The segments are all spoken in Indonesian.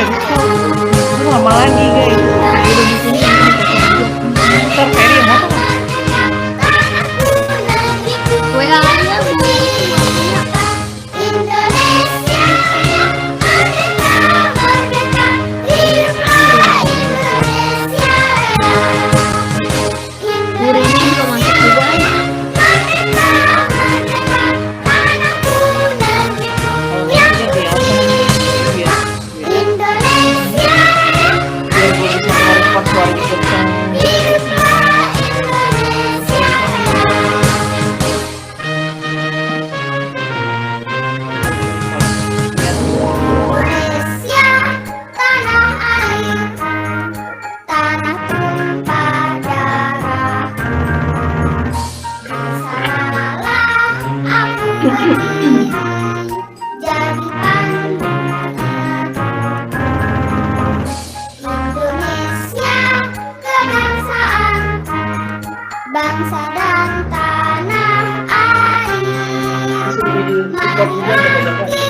nggak bisa. Itu lama lagi guys. Jadi udah di sini nanti dikasih aja. Ntar Ferry yang apa? WA aja Bu. Gurunya juga masuk juga. Bangsa dan tanah air, mari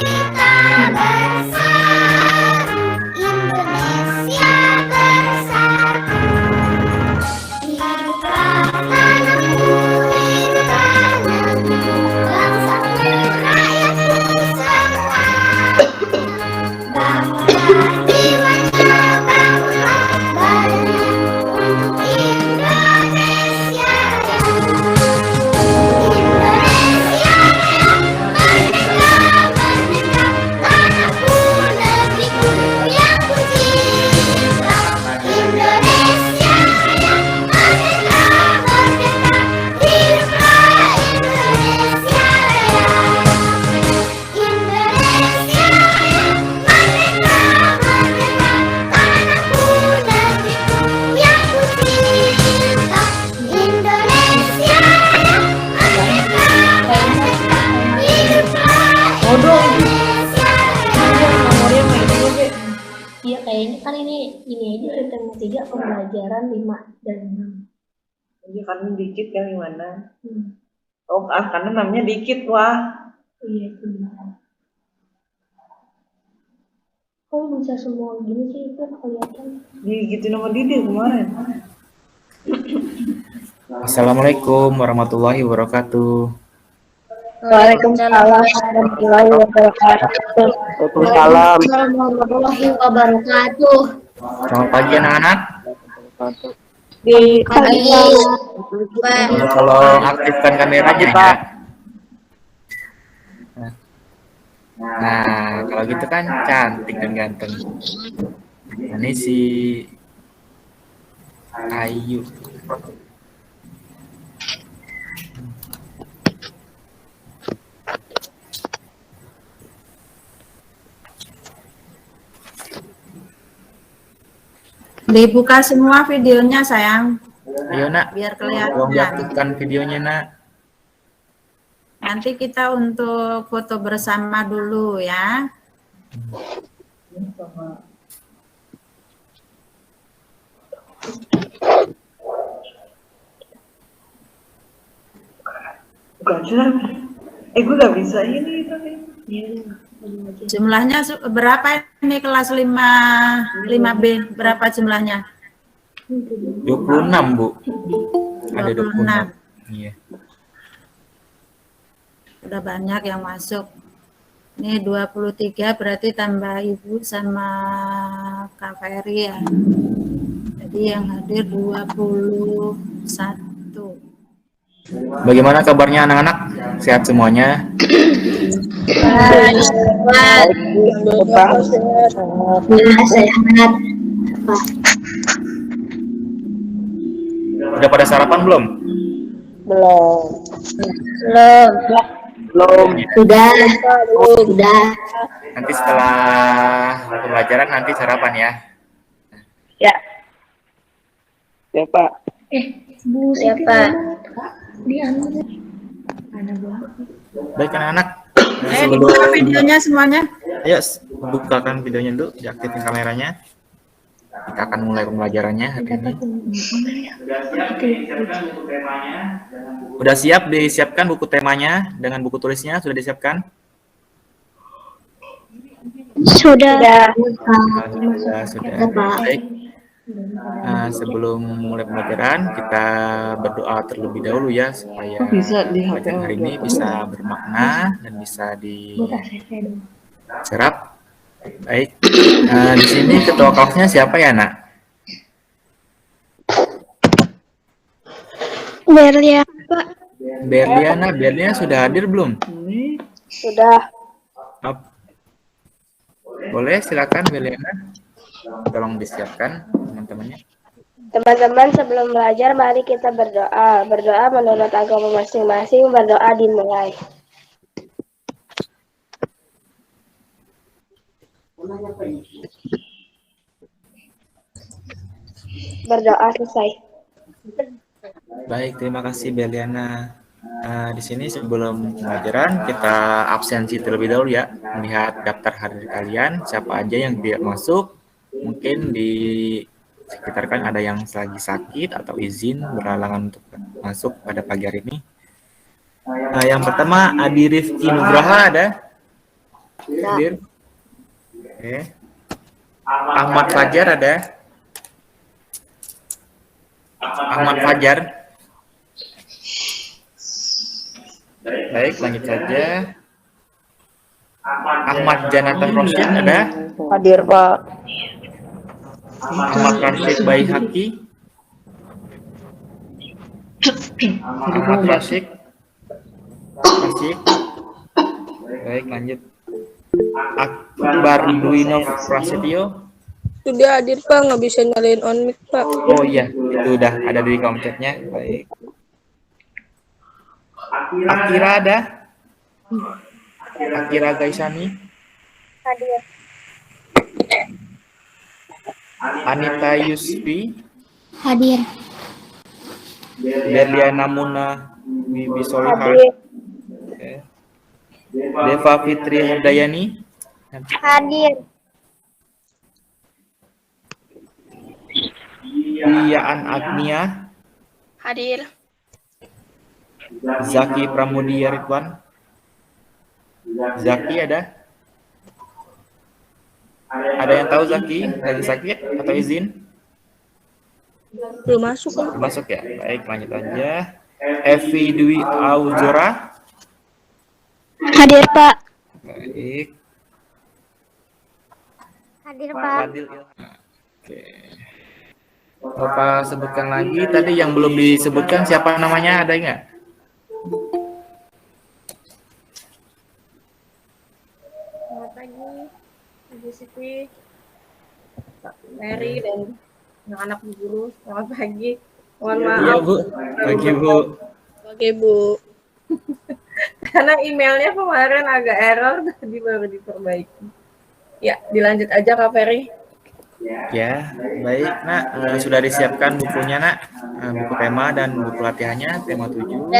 kita bersatu, Indonesia bersatu. Hiduplah tanahku, hiduplah negeriku, bangsaku, rakyatku semua. Bangunlah jiwanya, bangunlah badannya untuk Indonesia. Iya kayaknya kan ini aja sistem 3 pembelajaran 5 dan 6. Iya karena dikit kan gimana? Oh karena namanya dikit wah. Iya itu benar. Kok bisa semua gini sih itu kelihatan? Gitu nama Didi kemarin. Assalamualaikum warahmatullahi wabarakatuh. Waalaikumsalam warahmatullahi wabarakatuh. Waalaikumsalam. Warahmatullahi wabarakatuh. Selamat pagi anak-anak. Di Pagi. Tolong aktifkan kameranya ya. Nah, kalau gitu kan cantik dan ganteng. Ini si Ayu. Dibuka semua videonya sayang. Ayo nak, Biar tolong kelihatan. diaktifkan videonya nak. Nanti kita untuk foto bersama dulu ya. Bukan gue gak bisa ini tapi. Jumlahnya berapa ini kelas 5B? Berapa jumlahnya? 26 Bu. Ada 26. Iya. Udah banyak yang masuk. Ini 23 berarti tambah Ibu sama Kak Ferry ya. Jadi yang hadir 21. Bagaimana kabarnya anak-anak? Sehat semuanya? Sehat. Udah pada sarapan belum? Belum. Sudah. Nanti setelah pembelajaran nanti sarapan ya. Ya. Ya Pak. Bu siapa? Dia Baik anak-anak. Buka videonya semuanya. Ayo bukakan videonya dulu, diaktifkan kameranya. Kita akan mulai pembelajarannya hari ini. Udah siap disiapkan buku temanya dengan buku tulisnya sudah disiapkan? Sudah. Sudah. Baik. Sebelum mulai pembelajaran, kita berdoa terlebih dahulu ya, supaya Kok bisa di HP pelajaran hari ini auto? bisa bermakna dan bisa diserap. Baik. Di sini ketua kelasnya siapa ya, Nak? Berlia. Berliana sudah hadir belum? Ini Sudah. Boleh, silakan Berliana. Tolong disiapkan teman-temannya. Teman-teman, sebelum belajar, mari kita berdoa. Berdoa menurut agama masing-masing, berdoa dimulai. Berdoa selesai. Baik, terima kasih Berliana. Di sini sebelum pembelajaran kita absensi terlebih dahulu ya, melihat daftar hadir kalian, siapa aja yang tidak masuk, mungkin di sekitar kan ada yang lagi sakit atau izin berhalangan untuk masuk pada pagi hari ini. Yang pertama Adi Rifki Nugraha ada? Hadir? Oke. Ahmad Fajar ada? Ahmad Fajar. Baik, lanjut saja. Ahmad Janatan Rosyid ada? Hadir, Pak. Ahmad Rashid Baihaqi. Ahmad Rashid. Baik, lanjut. Akbar Duinov Prasetyo. Sudah hadir Pak, nggak bisa nyalain on mic Pak. Oh iya, itu udah ada di kolom chatnya. Baik. Akira ada? Akira Gaisani. Hadir. Anita Yusfi. Hadir. Berliana Muna Bibi Solihah. Oke. Deva Fitri Hardayani. Hadir. Iyaan Agnia. Hadir. Zaki Pramudia Ridwan. Zaki ada? Ada yang tahu Zaki? Lagi sakit atau izin? Belum masuk Pak. Belum masuk ya? Baik, lanjut aja. Evi Dwi Auzora. Hadir, Pak. Baik. Hadir, Pak. Adil Ilham. Oke. Bapak sebutkan lagi tadi yang belum disebutkan siapa namanya, ada nggak? Selamat pagi, Ibu Siti, Pak Mary dan anak-anak Bu Guru. Selamat pagi. Mohon Iya maaf. Bu, pagi Bu. Oke Bu. Karena emailnya kemarin agak error, tadi baru diperbaiki. Ya, dilanjut aja Kak Ferry. Ya, baik Nak. Sudah disiapkan bukunya Nak, buku tema dan buku latihannya, tema 7.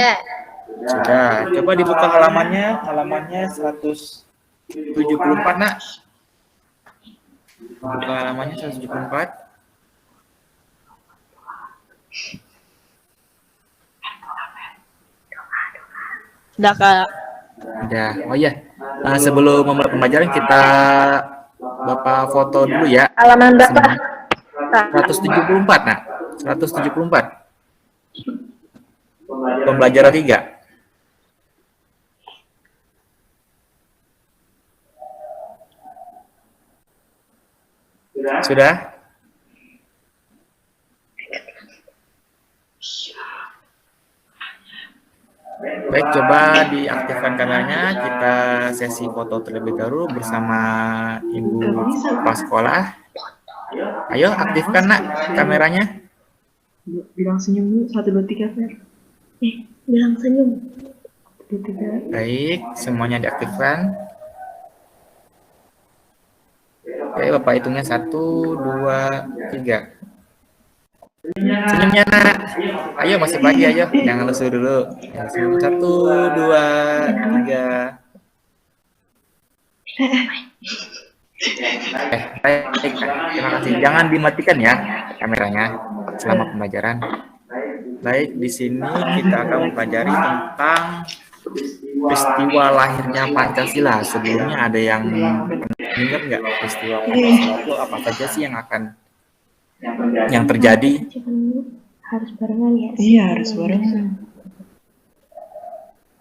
Sudah. Coba dibuka halamannya 174 Nak. Buka halamannya 174. Sudah Kak. Udah. Oh iya. Sebelum memulai pembelajaran kita Bapak foto dulu ya. Halaman berapa? 174 Nak. 174. Pembelajaran 3. Sudah? Baik, coba diaktifkan kameranya. Kita sesi foto terlebih dahulu bersama Ibu Kepala Sekolah. Ayo, aktifkan Nak kameranya. bilang senyum dulu, 1, 2, 3, Fer. Bilang senyum. 1, 2, 3. Baik, semuanya diaktifkan. Oke, Bapak hitungnya 1, 2, 3. Senyumnya Nak. Ayo, masih pagi, ayo. Jangan lesu dulu. Ya, senyum 1, 2, 3. Baik. Terima kasih. Jangan dimatikan ya kameranya selama pembelajaran. Baik, di sini kita akan mempelajari tentang peristiwa lahirnya Pancasila. Sebelumnya ada yang Ingat nggak peristiwa Pancasila itu apa saja sih yang terjadi? Harus barengan ya. Iya, harus barengan.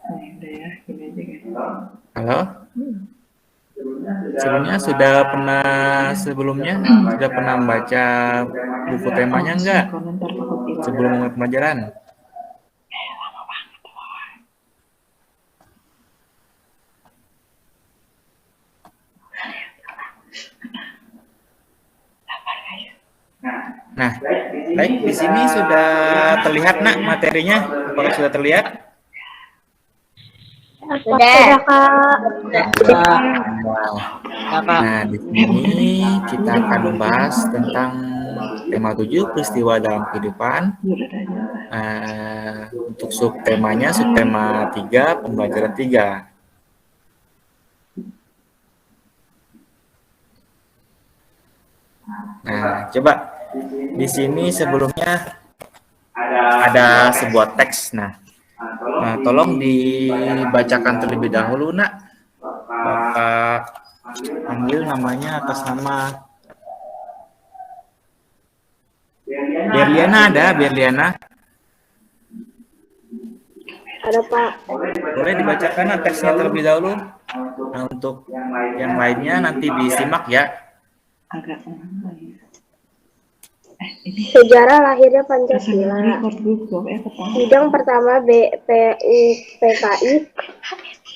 Nah, udah ya, gini aja kan. Halo? Sebelumnya sudah pernah membaca buku temanya enggak Komentar takut hilang. sebelum mulai pembelajaran? Nah, baik, di sini sudah terlihat nak materinya? Apakah sudah terlihat? Sudah, Kak. Nah, di sini kita akan membahas tentang tema 7 peristiwa dalam kehidupan. Untuk subtema 3, pembelajaran 3. Nah, coba di sini sebelumnya ada sebuah teks. Nah, tolong dibacakan terlebih dahulu, nak. Bapak panggil namanya atas nama Berliana. Berliana. Ada, Pak. Boleh dibacakan teksnya terlebih dahulu. Nah, untuk yang lainnya nanti disimak ya. Agak lama ya. Sejarah lahirnya Pancasila. Record Sidang pertama BPUPKI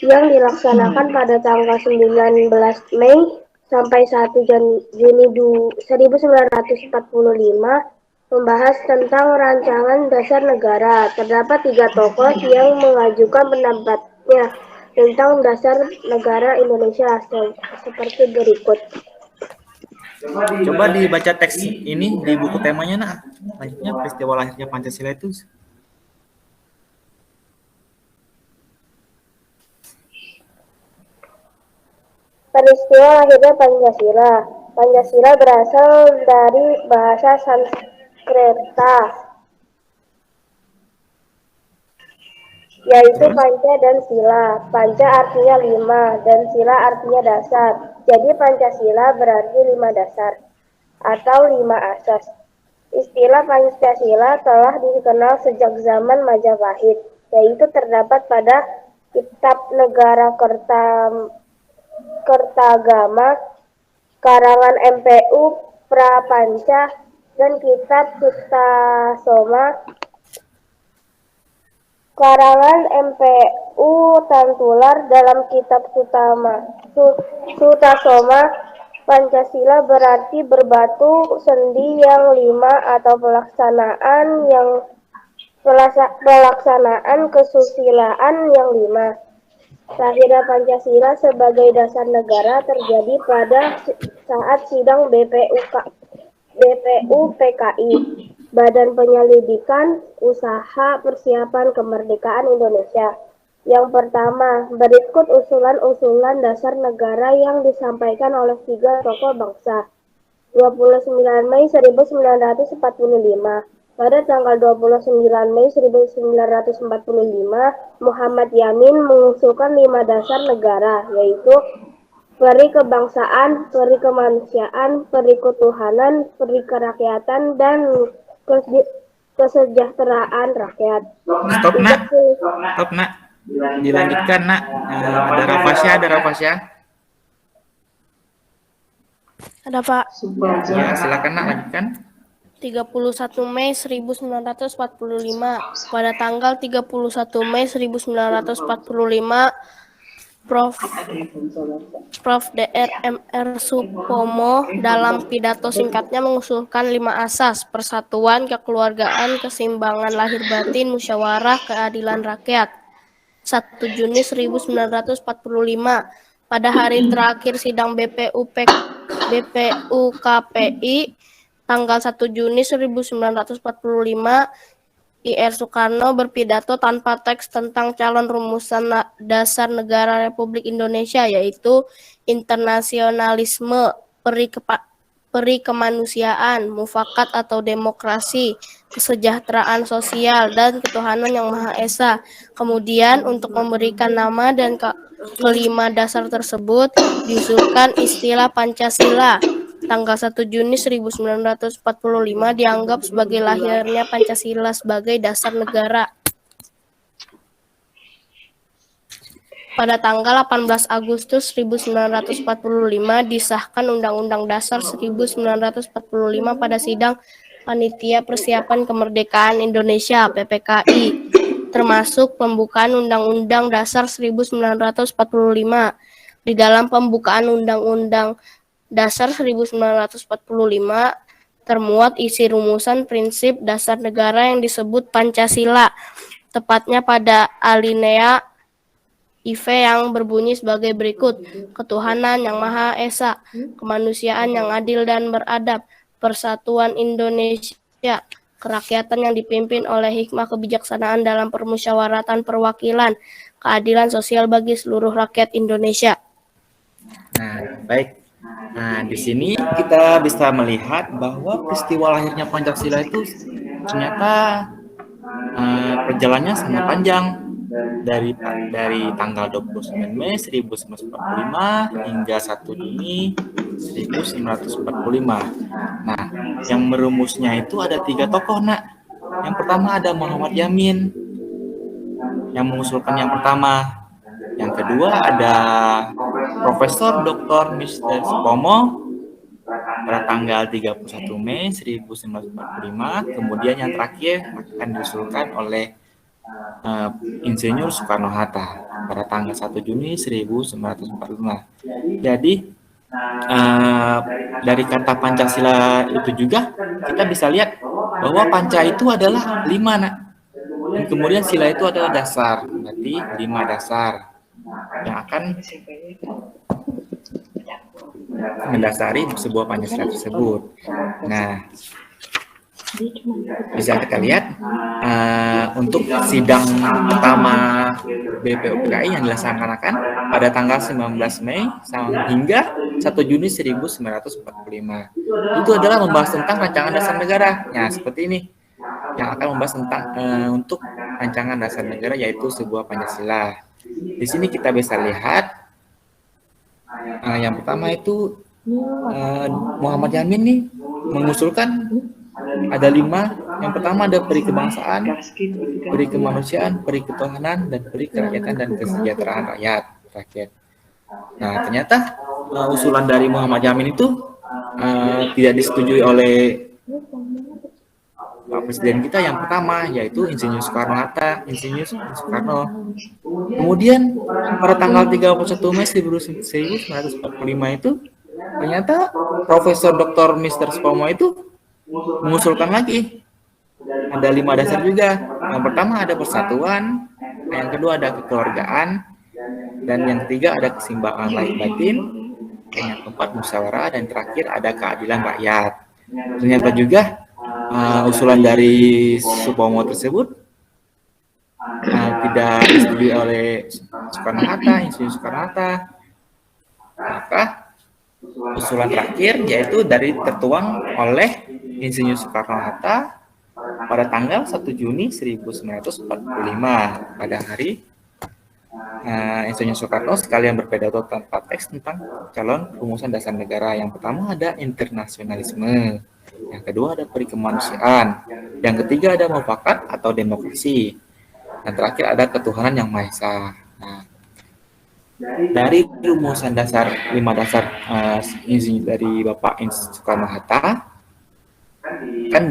yang dilaksanakan pada tanggal 19 Mei sampai 1 Juni 1945 membahas tentang rancangan dasar negara. Terdapat 3 tokoh yang mengajukan pendapatnya tentang dasar negara Indonesia seperti berikut. Coba dibaca teks ini di buku temanya, nak. Selanjutnya peristiwa lahirnya Pancasila itu. Peristiwa lahirnya Pancasila. Pancasila berasal dari bahasa Sanskerta, yaitu panca dan sila. Panca artinya 5 dan sila artinya dasar. Jadi Pancasila berarti 5 dasar atau 5 asas. Istilah Pancasila telah dikenal sejak zaman Majapahit, yaitu terdapat pada Kitab Negara Kertagama karangan MPU Prapanca dan Kitab Sutasoma karangan MPU Tantular. Dalam Kitab Sutasoma, Pancasila berarti berbatu sendi yang 5 atau pelaksanaan kesusilaan yang 5. Lahirnya Pancasila sebagai dasar negara terjadi pada saat sidang BPUPKI, Badan Penyelidikan Usaha Persiapan Kemerdekaan Indonesia. Yang pertama, berikut usulan-usulan dasar negara yang disampaikan oleh 3 tokoh bangsa. 29 Mei 1945. Pada tanggal 29 Mei 1945, Muhammad Yamin mengusulkan 5 dasar negara, yaitu peri kebangsaan, peri kemanusiaan, peri ketuhanan, peri kerakyatan, dan kesejahteraan rakyat. Stop, nak. Dilanjutkan, nak. Ada Rafasya. Ada, Pak. Ya, silakan, nak, lanjutkan. 31 Mei 1945. Pada tanggal 31 Mei 1945, Prof. Dr. Mr. Supomo dalam pidato singkatnya mengusulkan 5 asas: persatuan, kekeluargaan, keseimbangan lahir batin, musyawarah, keadilan rakyat. 1 Juni 1945, pada hari terakhir sidang BPUKPI, tanggal 1 Juni 1945, Ir. Soekarno berpidato tanpa teks tentang calon rumusan dasar negara Republik Indonesia, yaitu internasionalisme, peri kemanusiaan, mufakat atau demokrasi, kesejahteraan sosial, dan ketuhanan yang Maha Esa. Kemudian untuk memberikan nama dan kelima dasar tersebut diusulkan istilah Pancasila. Tanggal 1 Juni 1945 dianggap sebagai lahirnya Pancasila sebagai dasar negara. Pada tanggal 18 Agustus 1945 disahkan Undang-Undang Dasar 1945 pada sidang Panitia Persiapan Kemerdekaan Indonesia (PPKI), termasuk pembukaan Undang-Undang Dasar 1945. Di dalam pembukaan Undang-Undang Dasar 1945 termuat isi rumusan prinsip dasar negara yang disebut Pancasila, tepatnya pada alinea IV yang berbunyi sebagai berikut: ketuhanan yang Maha Esa, kemanusiaan yang adil dan beradab, persatuan Indonesia, kerakyatan yang dipimpin oleh hikmah kebijaksanaan dalam permusyawaratan perwakilan, keadilan sosial bagi seluruh rakyat Indonesia. Nah, baik. Nah, di sini kita bisa melihat bahwa peristiwa lahirnya Pancasila itu ternyata perjalanannya sangat panjang dari tanggal 29 Mei 1945 hingga 1 Juni 1945. Nah, yang merumusnya itu ada 3 tokoh, Nak. Yang pertama ada Muhammad Yamin yang mengusulkan yang pertama. Yang kedua ada Profesor Dr. Mr. Supomo pada tanggal 31 Mei 1945. Kemudian yang terakhir akan diusulkan oleh Insinyur Soekarno-Hatta pada tanggal 1 Juni 1945. Jadi dari kata Pancasila itu juga kita bisa lihat bahwa Panca itu adalah 5, Nak. Dan kemudian sila itu adalah dasar, berarti 5 dasar yang akan mendasari sebuah Pancasila tersebut. Nah, bisa kita lihat untuk sidang pertama BPUPKI yang dilaksanakan pada tanggal 19 Mei hingga 1 Juni 1945. Itu adalah membahas tentang rancangan dasar negara. Nah, seperti ini yang akan membahas tentang untuk rancangan dasar negara, yaitu sebuah Pancasila. Di sini kita bisa lihat yang pertama itu Muhammad Yamin nih mengusulkan ada 5. Yang pertama ada peri kebangsaan, peri kemanusiaan, peri ketuhanan, dan peri kerakyatan dan kesejahteraan rakyat. Nah, ternyata usulan dari Muhammad Yamin itu tidak disetujui oleh Pak Presiden kita yang pertama, yaitu Insinyur Soekarno-Hatta, Insinyur Soekarno. Kemudian pada tanggal 31 Mei 1945 itu ternyata Profesor Dr. Mr. Supomo itu mengusulkan lagi ada 5 dasar juga. Yang pertama ada persatuan, yang kedua ada kekeluargaan, dan yang ketiga ada keseimbangan lahir batin, dan yang keempat musyawarah, dan terakhir ada keadilan rakyat. Ternyata juga usulan dari Supomo tersebut tidak disetujui oleh Soekarno-Hatta, Insinyur Soekarno-Hatta. Maka usulan terakhir yaitu tertuang oleh Insinyur Soekarno-Hatta pada tanggal 1 Juni 1945. Pada hari Insinyur Soekarno sekalian berpidato tanpa teks tentang calon rumusan dasar negara. Yang pertama ada internasionalisme, yang kedua ada peri kemanusiaan, yang ketiga ada mufakat atau demokrasi, dan terakhir ada ketuhanan yang Maha Esa. Nah, dari rumusan dasar 5 dasar dari Bapak Soekarno-Hatta kan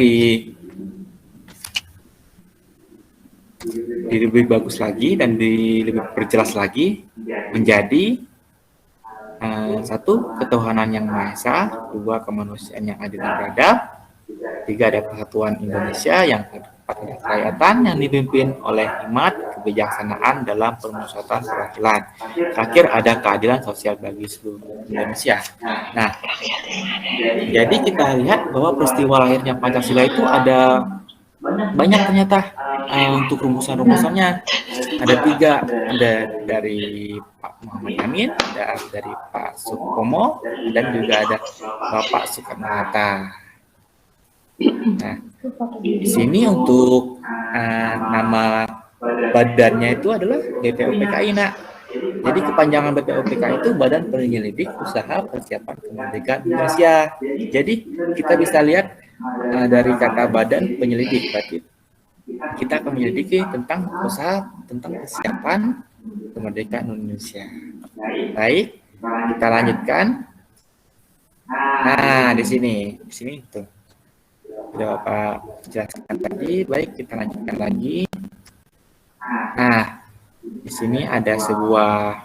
lebih bagus lagi dan lebih perjelas lagi menjadi 1 ketuhanan yang Maha Esa, 2 kemanusiaan yang adil dan beradab, 3 ada persatuan Indonesia, yang keempat ada kerakyatan yang dipimpin oleh hikmat kebijaksanaan dalam permusyawaratan perwakilan, terakhir ada keadilan sosial bagi seluruh Indonesia. Nah, jadi kita lihat bahwa peristiwa lahirnya Pancasila itu ada banyak ternyata. Untuk rumusan-rumusannya ada 3, ada dari Pak Muhammad Yamin, ada dari Pak Supomo, dan juga ada Bapak Soekarno-Hatta. Nah, di sini untuk nama badannya itu adalah BPUPKI, Nak. Jadi kepanjangan BPUPK itu Badan Penyelidik Usaha Persiapan Kemerdekaan Indonesia. Jadi kita bisa lihat dari kata badan penyelidik, berarti kita akan menyelidiki tentang usaha tentang persiapan kemerdekaan Indonesia. Baik, kita lanjutkan. Nah, di sini tuh sudah Bapak jelaskan tadi. Baik, kita lanjutkan lagi. Nah, di sini ada sebuah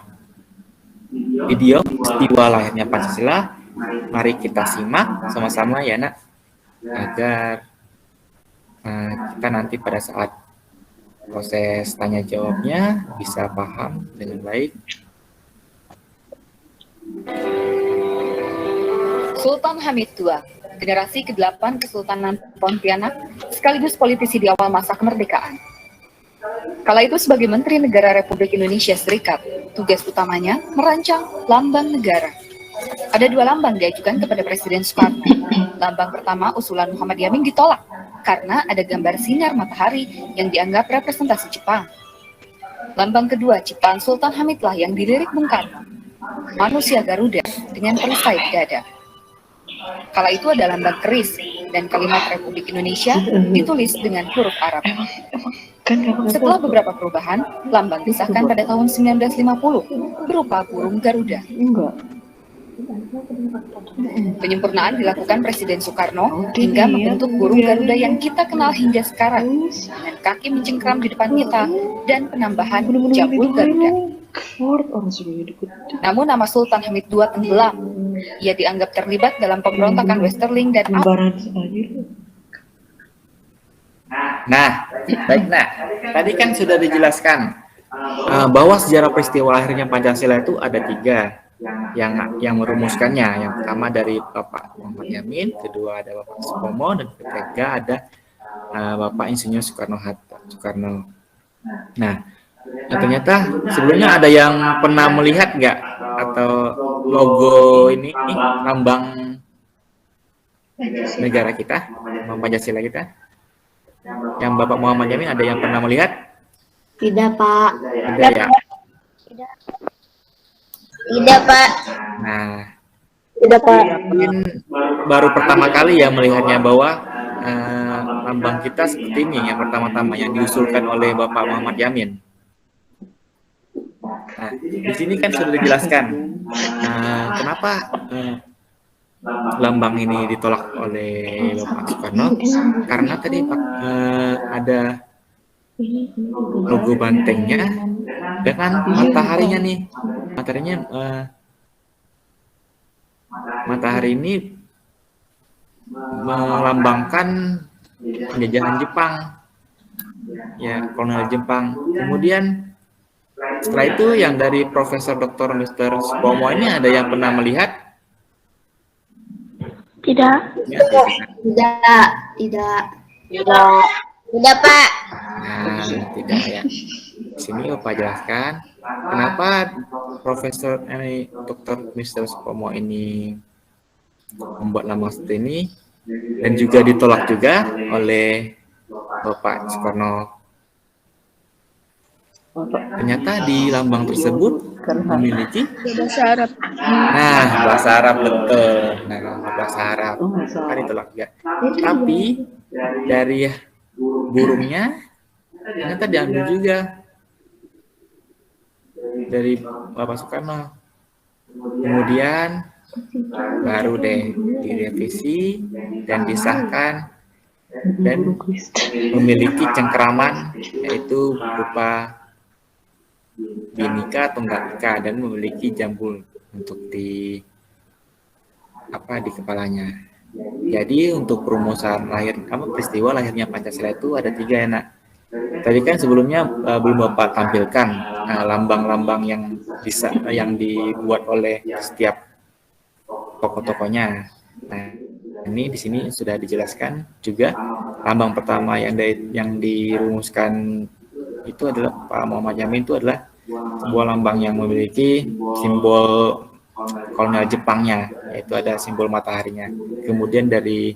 video peristiwa lahirnya Pancasila. Mari kita simak sama-sama ya, Nak, agar kita nanti pada saat proses tanya jawabnya bisa paham dengan baik. Sultan Hamid II, generasi ke-8 Kesultanan Pontianak, sekaligus politisi di awal masa kemerdekaan. Kala itu sebagai Menteri Negara Republik Indonesia Serikat, tugas utamanya merancang lambang negara. Ada 2 lambang diajukan kepada Presiden Soekarno. Lambang pertama usulan Muhammad Yamin ditolak karena ada gambar sinar matahari yang dianggap representasi Jepang. Lambang kedua ciptaan Sultan Hamidlah yang dilirik Bung Karno, manusia Garuda dengan perisai di dada. Kala itu ada lambang keris dan kalimat Republik Indonesia ditulis dengan huruf Arab. Setelah beberapa perubahan, lambang disahkan pada tahun 1950 berupa burung Garuda. Penyempurnaan dilakukan Presiden Soekarno hingga membentuk burung Garuda yang kita kenal hingga sekarang, dengan kaki mencengkram di depan kita dan penambahan jambul Garuda. Namun nama Sultan Hamid II tenggelam. Ia dianggap terlibat dalam pemberontakan Westerling dan Nah, baik, Nah, tadi kan sudah dijelaskan bahwa sejarah peristiwa lahirnya Pancasila itu ada 3 yang merumuskannya. Yang pertama dari Bapak Muhammad Yamin, kedua ada Bapak Supomo, dan ketiga ada Bapak Insinyur Soekarno-Hatta. Nah, ternyata sebelumnya ada yang pernah melihat nggak atau logo ini lambang negara kita, lambang Pancasila kita? Yang Bapak Muhammad Yamin ada yang pernah melihat? Tidak, Pak. Tidak ya? Tidak, Pak. Nah, Tidak, Pak. mungkin baru pertama kali ya melihatnya bahwa lambang kita seperti ini yang pertama-tama yang diusulkan oleh Bapak Muhammad Yamin. Nah, di sini kan sudah dijelaskan kenapa lambang ini ditolak oleh Bapak Soekarno, karena tadi Pak ada logo bantengnya dengan mataharinya nih. Matahari ini melambangkan penjajahan Jepang, ya, kolonial Jepang. Kemudian setelah itu yang dari Profesor Dr. Mr. Supomo ini ada yang pernah melihat? Tidak. Ya, Tidak, Pak. nah, tidak ya. Di sini Bapak jelaskan kenapa Profesor Dr. Mr. Supomo ini membuat lambang seperti ini dan juga ditolak juga oleh Bapak Soekarno. Ternyata di lambang tersebut memiliki Bahasa Arab. bahasa Arab, betul. Nah, bahasa Arab kan ditolak juga. Tapi dari burungnya ternyata diambil juga dari Bapak Soekarno. Kemudian baru deh direvisi dan disahkan dan memiliki cengkeraman yaitu berupa Bhinneka Tunggal Ika dan memiliki jambul untuk di kepalanya. Jadi untuk perumusan peristiwa lahirnya Pancasila itu ada 3 ya, Nak. Tadi kan sebelumnya belum Bapak tampilkan lambang-lambang yang dibuat oleh setiap tokoh-tokohnya. Nah, ini di sini sudah dijelaskan juga lambang pertama yang dirumuskan itu adalah Pak Muhammad Yamin, itu adalah sebuah lambang yang memiliki simbol kolonial Jepangnya, yaitu ada simbol mataharinya. Kemudian dari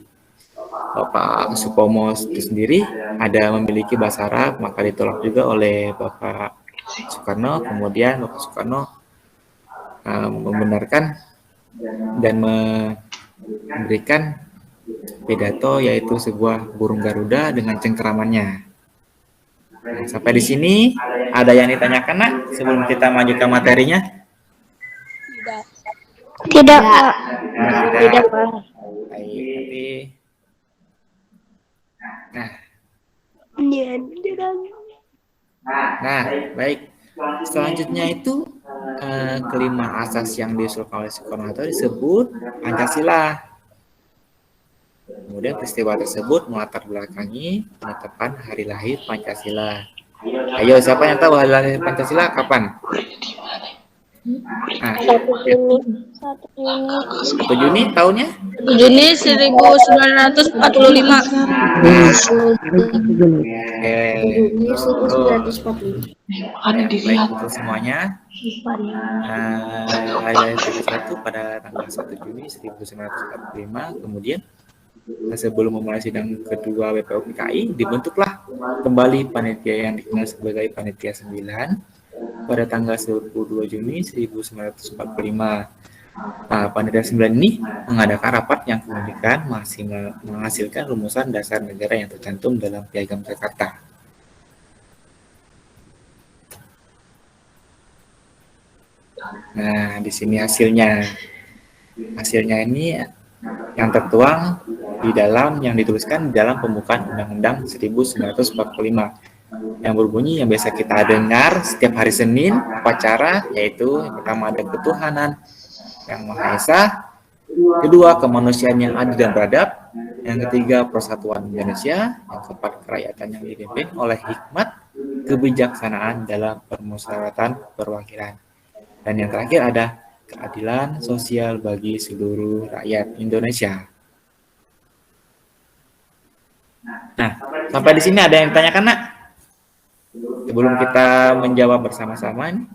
Bapak Supomo itu sendiri ada memiliki bahasa Arab, maka ditolak juga oleh Bapak Soekarno, kemudian Bapak Soekarno membenarkan dan memberikan pidato yaitu sebuah burung Garuda dengan cengkeramannya. Nah, sampai di sini ada yang ditanyakan nak sebelum kita maju ke materinya? Tidak, Pak. Tidak, Pak. Baik, nanti. Nah, baik. Selanjutnya itu kelima asas yang diusulkan oleh Soekarno-Hatta disebut Pancasila. Kemudian peristiwa tersebut melatar belakangi penetapan hari lahir Pancasila. Ayo, siapa yang tahu hari lahir Pancasila kapan? Nah, 1 Juni. 1 Juni tahunnya? 1 Juni 1945. Baik untuk semuanya. Hari lahir Pancasila itu pada tanggal 1 Juni 1945. Kemudian sebelum memulai sidang kedua WPO-PKI, dibentuklah kembali panitia yang dikenal sebagai Panitia 9 pada tanggal 22 Juni 1945. Panitia 9 ini mengadakan rapat yang kemudian masih menghasilkan rumusan dasar negara yang tercantum dalam Piagam Jakarta. Nah, di sini hasilnya. Hasilnya ini yang tertuang di dalam yang dituliskan di dalam pembukaan Undang-Undang 1945 yang berbunyi yang biasa kita dengar setiap hari Senin upacara, yaitu yang pertama ada ketuhanan yang Maha Esa, kedua kemanusiaan yang adil dan beradab, yang ketiga persatuan Indonesia, yang keempat kerakyatan yang dipimpin oleh hikmat kebijaksanaan dalam permusyawaratan perwakilan, dan yang terakhir ada keadilan sosial bagi seluruh rakyat Indonesia. Nah, sampai di sini ada yang ditanyakan, nak? Sebelum kita menjawab bersama-sama ini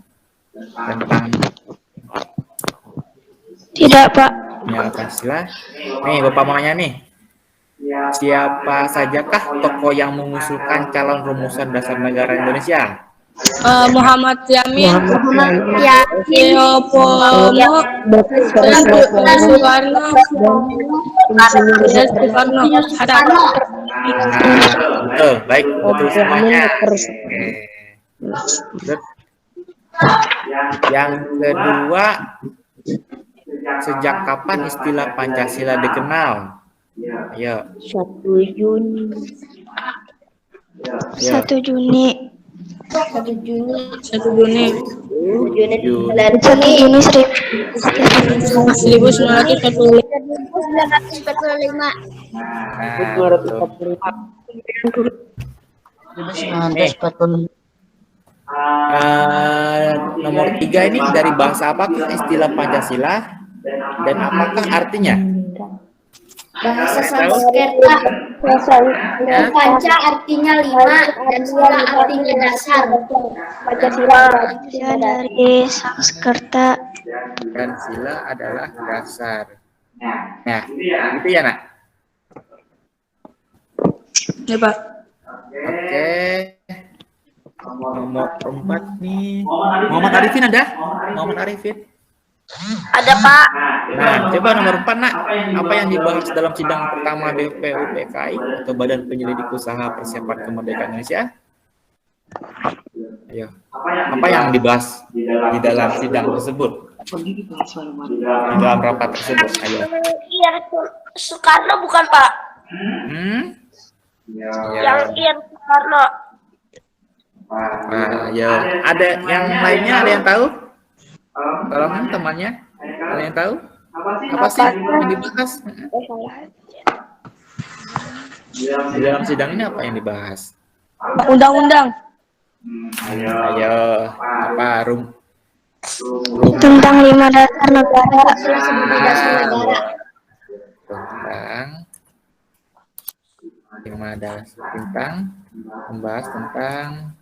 tentang Tidak, Pak. ya Pancasila. Nih, Bapak mau nanya nih. Siapa sajakah tokoh yang mengusulkan calon rumusan dasar negara Indonesia? Muhammad Yamin, Yasin. Soekarno, Hatta. Betul, baik, betul semuanya. Oke. Yang kedua, sejak kapan istilah Pancasila dikenal? Ayo. 1 Juni. Ayo. 1 Juni. 1 Juni. 1 Juni 1945. Nah, betul. Nomor 3 ini dari bahasa apakah istilah Pancasila dan apakah artinya? Bahasa Sanskerta. Panca artinya 5 dan sila artinya dasar. Pancasila dari Sanskerta. Dan sila adalah dasar. Nah, gitu ya, nak? Ya, Pak. Oke. Nomor 4 nih. Muhammad Arifin ada? Muhammad Arifin. Ada, Pak. Nah, coba nomor 4, nak. Apa yang dibahas dalam sidang pertama BPUPKI atau Badan Penyelidik Usaha Persiapan Kemerdekaan Indonesia? Ayo. Apa yang dibahas di dalam sidang tersebut? Di dalam rapat tersebut. Ayo. Soekarno bukan, Pak? Ya. Yang Soekarno. Ya. Ada yang lainnya? Ada yang tahu? Tolong temannya. Ada yang tahu? Apa sih yang dibahas? Di dalam sidang ini apa yang dibahas? Undang-undang. Ayo. Apa? Tentang 5 dasar negara. Tentang 5 dasar tentang membahas tentang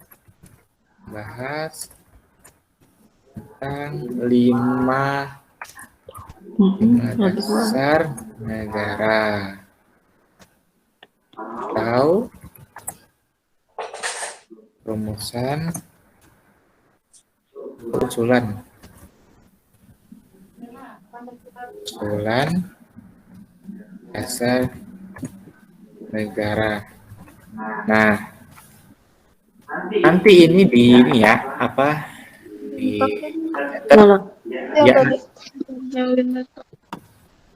5 dasar negara atau rumusan Usulan dasar negara. Nah, nanti ini di ini ya, apa di ya,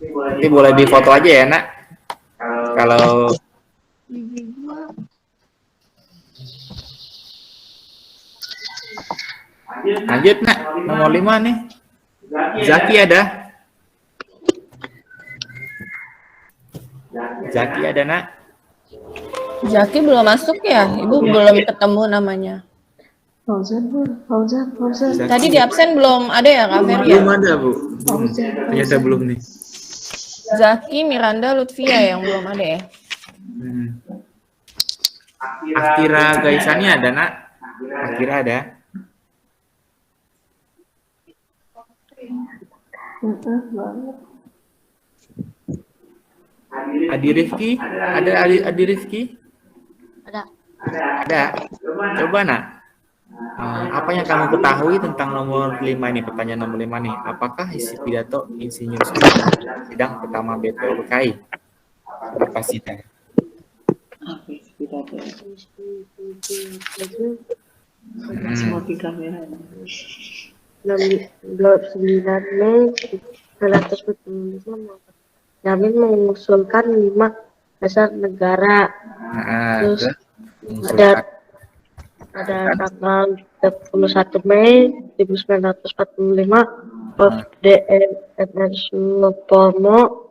nanti boleh difoto aja ya, Nak. Kalau lanjut, Nak, nomor 5 nih. Zaki ada? Zaki ada, Nak? Zaki belum masuk ya? Ibu belum ketemu namanya. Fauzan. Zaki. Tadi di absen belum ada ya Kak Ferry? Belum ada, Bu. Belum. Ternyata belum nih. Zaki, Miranda, Lutfia yang belum ada ya? Akira Gaisani ada, Nak? Akira ada? Adi Rifki? Ada Adi Rifki? Ada. Coba, Nak. Apa yang kamu ketahui tentang nomor 5 ini? Pertanyaan nomor 5 nih. Apakah isi pidato Insinyur Soekarno sidang pertama BPUPKI? Apa sih, Teh? Semua di kamera. 9 Mei 1945 kami mengusulkan 5 dasar negara. Terus ada tanggal 31 Mei 1945 Prof. D.R. Supomo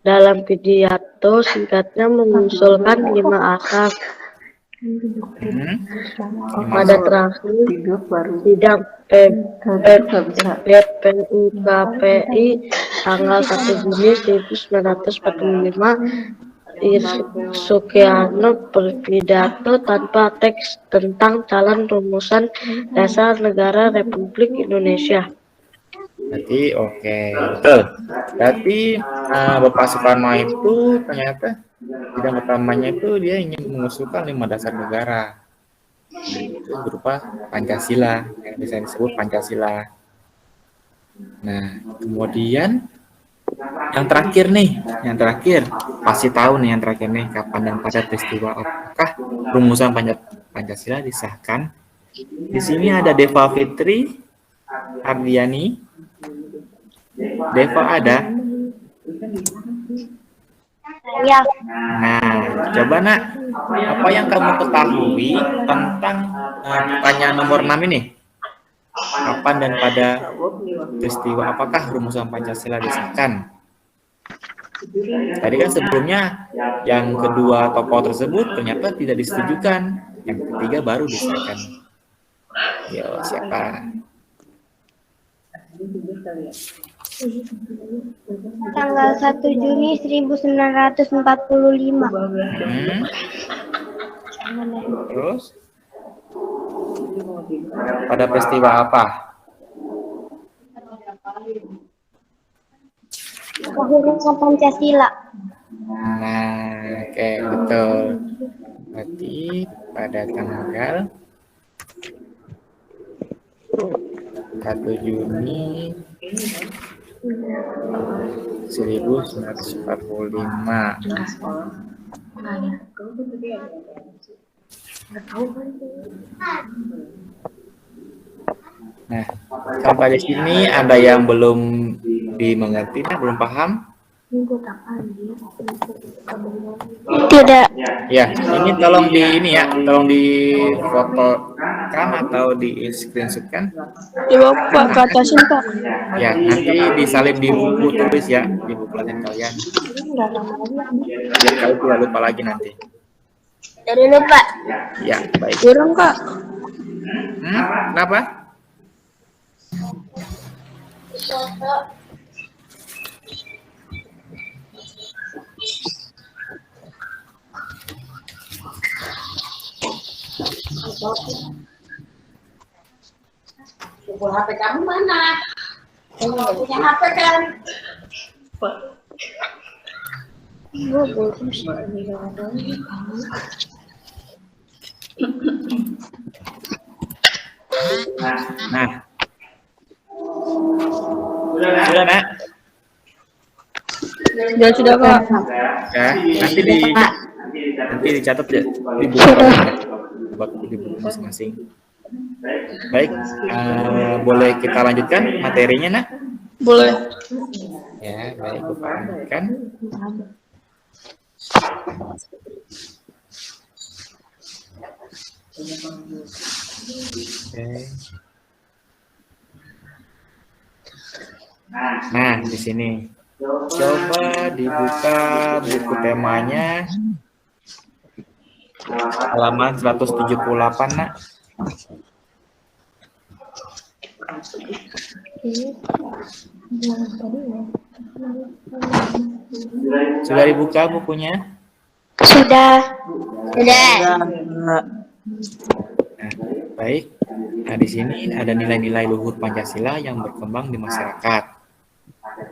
dalam pidato singkatnya mengusulkan 5 asas. Pada terakhir sidang BPUPKI tanggal 1 Juni 1945 Soekarno berpidato tanpa teks tentang calon rumusan dasar negara Republik Indonesia. Berarti oke, betul. Berarti Bapak Soekarno itu ternyata sidang pertamanya itu dia ingin mengusulkan 5 dasar negara. Itu berupa Pancasila, yang bisa disebut Pancasila. Nah, kemudian yang terakhir pasti tahu nih yang terakhir nih, kapan dan pada peristiwa apakah rumusan Pancasila disahkan. Di sini ada Deva Fitri Ardiani. Deva ada? Ya. Nah, coba, Nak, apa yang kamu ketahui tentang pertanyaan nomor 6 ini? Kapan dan pada peristiwa apakah rumusan Pancasila disahkan? Tadi kan sebelumnya yang kedua tokoh tersebut ternyata tidak disetujukan, yang ketiga baru disahkan. Yo, siapa? Tanggal 1 Juni 1945. Terus pada peristiwa apa? Rumusan Pancasila. Nah, oke, betul. Berarti pada tanggal 1 Juni 1945. Nah, sampai di sini ada yang belum dimengerti, belum paham? Tidak. Ya, ini tolong tolong difotokan atau di screenshotkan. Coba Pak, ke atasin Pak. Ya, nanti disalin di buku tulis ya, di buku latihan kalian. Biar kalian tidak lupa lagi nanti. Dari lupa. Ya, baik. Burung Kak. Kenapa? HP kamu mana? Punya HP kan? Nah, Sudah, Nak? Sudah, Pak. Ya, nanti dicatat ya di buku di buku masing-masing. Baik, boleh kita lanjutkan materinya, Nak? Boleh. Ya, baik, Bapak lanjutkan. Oke. Nah, di sini coba dibuka buku temanya halaman 178, Nak. Sudah dibuka bukunya? Sudah. Nah, baik. Nah, di sini ada nilai-nilai luhur Pancasila yang berkembang di masyarakat.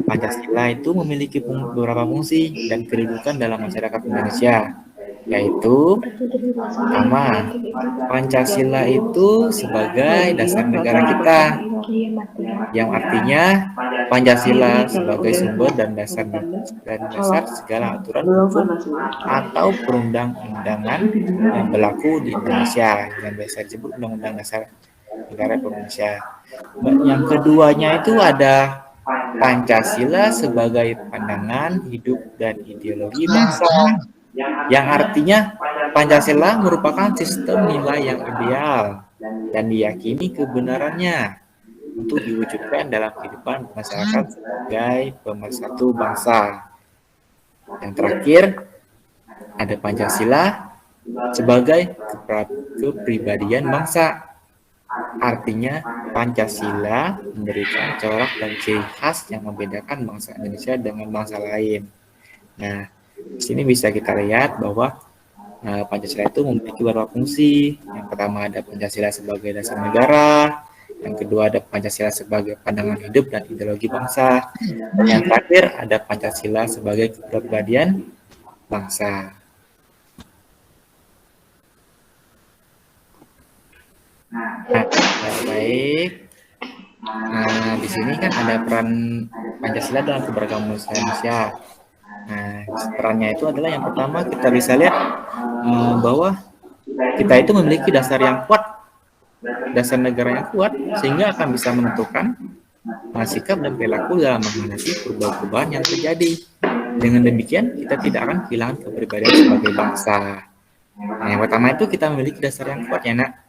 Pancasila itu memiliki beberapa fungsi dan kedudukan dalam masyarakat Indonesia, yaitu pertama, Pancasila itu sebagai dasar negara kita, yang artinya Pancasila sebagai sumber dan dasar segala aturan hukum atau perundang-undangan yang berlaku di Indonesia, yang biasa disebut Undang-Undang Dasar Negara Indonesia. Yang keduanya itu ada Pancasila sebagai pandangan hidup dan ideologi bangsa, yang artinya Pancasila merupakan sistem nilai yang ideal dan diyakini kebenarannya untuk diwujudkan dalam kehidupan masyarakat sebagai pemersatu bangsa. Yang terakhir, ada Pancasila sebagai kepribadian bangsa. Artinya Pancasila memberikan corak dan ciri khas yang membedakan bangsa Indonesia dengan bangsa lain. Nah, di sini bisa kita lihat bahwa Pancasila itu memiliki beberapa fungsi. Yang pertama ada Pancasila sebagai dasar negara, yang kedua ada Pancasila sebagai pandangan hidup dan ideologi bangsa, dan yang terakhir ada Pancasila sebagai kepribadian bangsa. Nah, baik. Nah, di sini kan ada peran Pancasila dalam keberagaman Indonesia. Nah, perannya itu adalah yang pertama kita bisa lihat bahwa kita itu memiliki dasar yang kuat, dasar negara yang kuat, sehingga akan bisa menentukan sikap dan perilaku dalam menghadapi perubahan-perubahan yang terjadi. Dengan demikian, kita tidak akan kehilangan kepribadian sebagai bangsa. Nah, yang pertama itu kita memiliki dasar yang kuat, ya, Nak.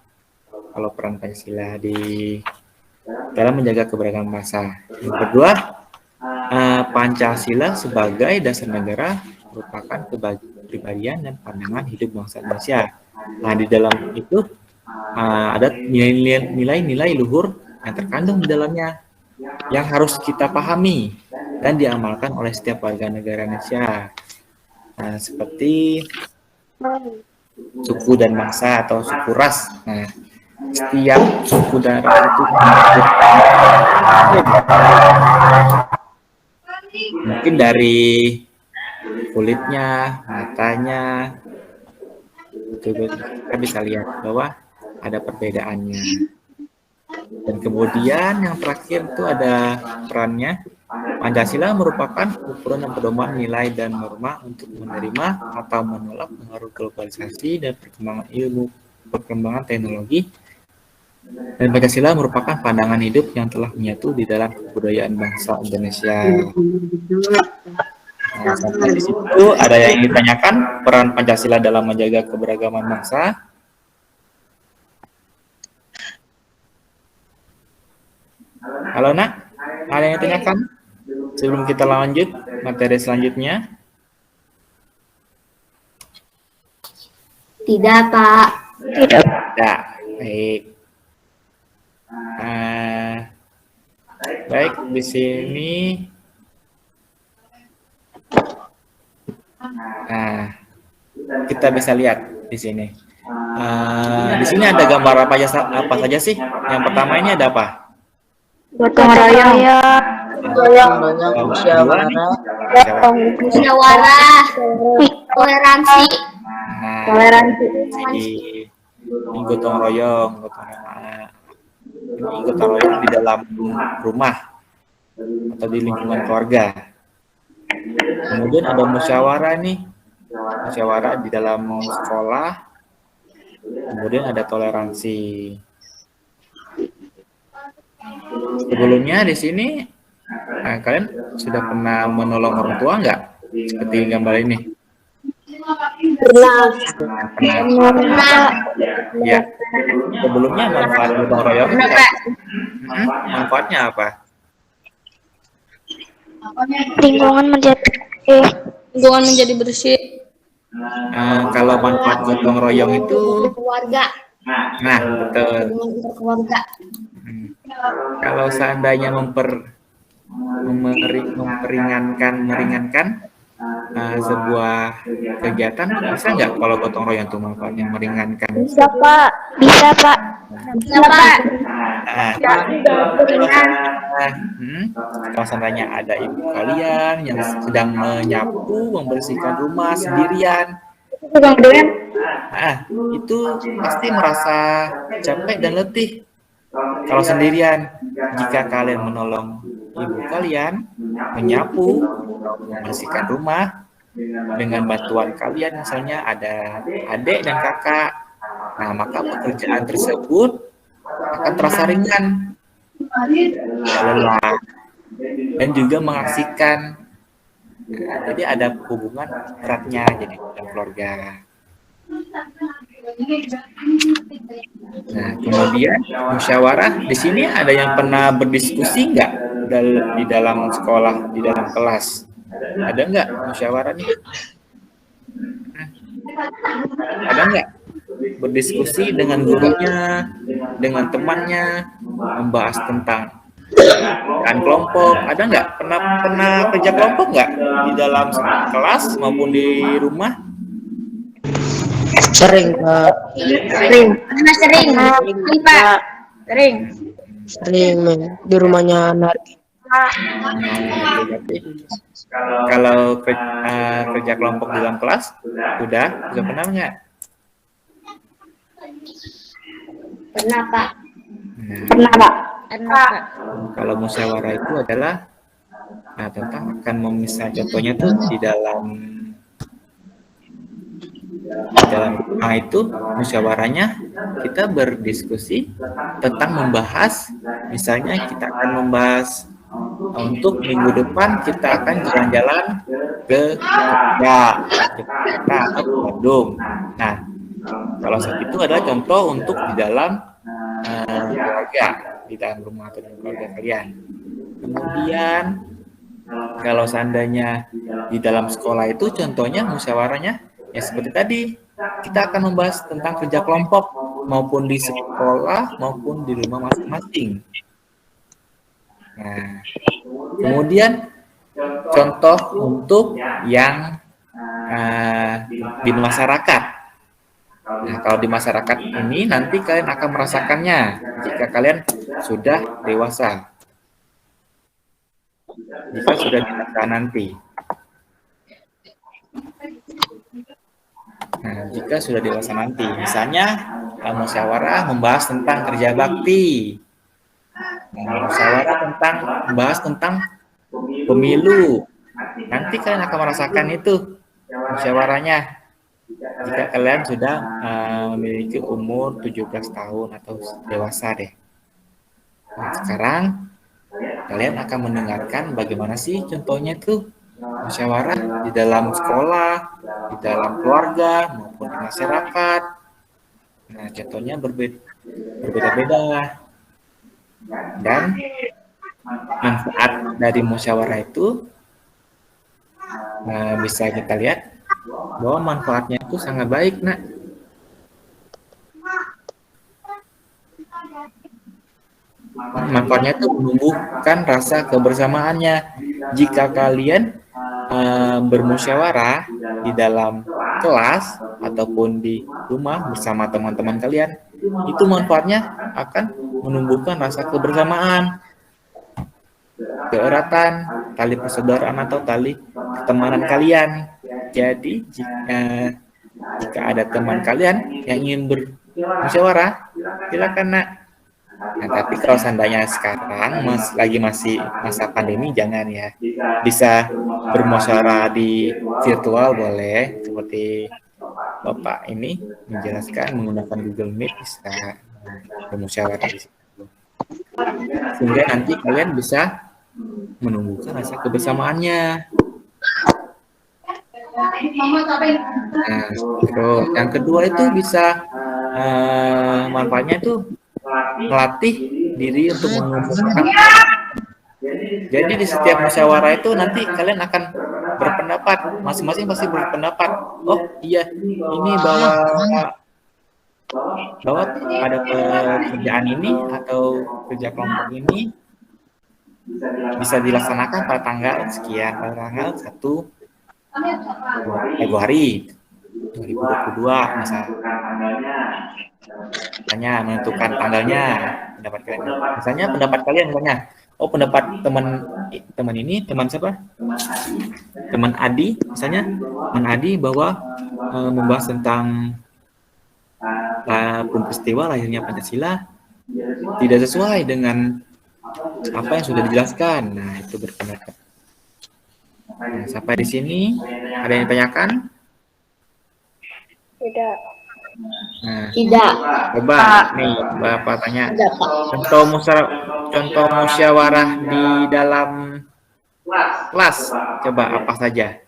Kalau peran Pancasila dalam menjaga keberagaman bangsa. Yang kedua, Pancasila sebagai dasar negara merupakan kepribadian dan pandangan hidup bangsa Indonesia. Nah, di dalam itu ada nilai-nilai luhur yang terkandung di dalamnya yang harus kita pahami dan diamalkan oleh setiap warga negara Indonesia. Nah, seperti suku dan bangsa atau suku ras. Nah, setiap suku dan ras itu mungkin dari kulitnya, matanya, kita bisa lihat bahwa ada perbedaannya. Dan kemudian yang terakhir itu ada perannya. Pancasila merupakan ukuran dan pedoman nilai dan norma untuk menerima atau menolak pengaruh globalisasi dan perkembangan ilmu, perkembangan teknologi. Dan Pancasila merupakan pandangan hidup yang telah menyatu di dalam kebudayaan bangsa Indonesia. Nah, sampai di situ ada yang ingin ditanyakan peran Pancasila dalam menjaga keberagaman bangsa? Halo, Nak? Ada yang ditanyakan? Sebelum kita lanjut materi selanjutnya. Tidak, Pak. Tidak. Baik. Baik, di sini. Nah, kita bisa lihat di sini. Di sini ada gambar apa saja sih? Yang pertama ini ada apa? Gotong royong. Musyawarah. Toleransi. Nah, Toleransi. Ini gotong royong di dalam rumah. atau di lingkungan keluarga. Kemudian ada musyawarah nih, musyawarah di dalam sekolah. Kemudian ada toleransi. Sebelumnya di sini kalian sudah pernah menolong orang tua nggak? Seperti gambar ini. Pernah. Pernah. Ya. Sebelumnya manfaat gotong royong itu apa? Manfaatnya apa? Lingkungan menjadi bersih. Kalau manfaat gotong royong itu, keluarga. nah betul. Keluarga. Kalau seandainya meringankan sebuah kegiatan, bisa nggak kalau gotong royong itu manfaatnya meringankan? Bisa Pak. Bisa Pak. Kalau seandainya ada ibu kalian yang sedang menyapu, membersihkan rumah sendirian, itu pasti merasa capek dan letih. Kalau sendirian, jika kalian menolong ibu kalian menyapu, membersihkan rumah dengan bantuan kalian, misalnya ada adik dan kakak, nah maka pekerjaan tersebut akan terasa ringan, lelah, dan juga mengasihkan. Nah, jadi ada hubungan eratnya jadi dalam keluarga. Nah, kemudian musyawarah di sini ada yang pernah berdiskusi nggak di dalam sekolah, di dalam kelas? Ada nggak musyawarah nih? Ada nggak berdiskusi dengan gurunya, dengan temannya, membahas tentang kelompok? Ada nggak pernah kerja kelompok nggak di dalam kelas maupun di rumah? Sering, Pak. Sering. Pak. Sering Di rumahnya Nargi. Kalau kerja kelompok di dalam kelas, sudah pernah nggak? Pernah Pak. Nah, Pak. kalau musyawarah itu adalah tentang akan memisah, contohnya tuh di dalam rumah itu musyawarahnya kita berdiskusi tentang membahas, misalnya kita akan membahas untuk minggu depan kita akan jalan-jalan ke Jakarta atau ke Bandung. Nah, kalau saat itu adalah contoh untuk di dalam keluarga, di dalam rumah atau dalam keluarga kalian. Kemudian kalau seandainya di dalam sekolah itu contohnya musyawarahnya ya seperti tadi, kita akan membahas tentang kerja kelompok maupun di sekolah maupun di rumah masing-masing. Nah, kemudian contoh untuk yang di masyarakat. Nah, kalau di masyarakat ini nanti kalian akan merasakannya jika kalian sudah dewasa. Jika sudah dewasa nanti. Nah, jika sudah dewasa nanti, misalnya musyawarah membahas tentang kerja bakti, musyawarah membahas tentang pemilu, nanti kalian akan merasakan itu musyawarahnya jika kalian sudah memiliki umur 17 tahun atau dewasa deh. Nah, sekarang kalian akan mendengarkan bagaimana sih contohnya tuh musyawarah di dalam sekolah, di dalam keluarga, maupun di masyarakat. Nah, contohnya berbeda-beda. Dan manfaat dari musyawarah itu bisa kita lihat bahwa manfaatnya itu sangat baik, Nak. Manfaatnya itu menumbuhkan rasa kebersamaannya. Jika kalian bermusyawarah di dalam kelas ataupun di rumah bersama teman-teman kalian, itu manfaatnya akan menumbuhkan rasa kebersamaan, keeratan, tali persaudaraan atau tali pertemanan kalian. Jadi jika ada teman kalian yang ingin bermusyawarah, silakan, Nak. Nah, tapi kalau seandainya sekarang masih masa pandemi, jangan ya. Bisa bermusyawarah di virtual boleh, seperti Bapak ini menjelaskan menggunakan Google Meet bisa bermusyawarah di situ. Sehingga nanti kalian bisa menumbuhkan rasa kebersamaannya. Nah, terus yang kedua itu bisa manfaatnya itu melatih diri untuk mengumpulkan. Jadi di setiap musyawarah itu nanti kalian akan berpendapat, masing-masing pasti berpendapat. Oh iya, ini bahwa ada pekerjaan ini atau kerja kelompok ini bisa dilaksanakan pada tanggal sekian, pada tanggal 1 Februari 2022 misalnya menentukan tanggalnya. Pendapat kalian misalnya, pendapat kalian misalnya, oh pendapat teman ini, teman siapa, teman Adi misalnya, teman Adi bahwa membahas tentang peristiwa lahirnya Pancasila tidak sesuai dengan apa yang sudah dijelaskan. Nah, itu berpendapat. Nah, sampai di sini ada yang ditanyakan? Tidak. Nah, Tidak. coba nih Bapak tanya. Tidak, Pak. Contoh musyawarah di dalam kelas, coba apa saja?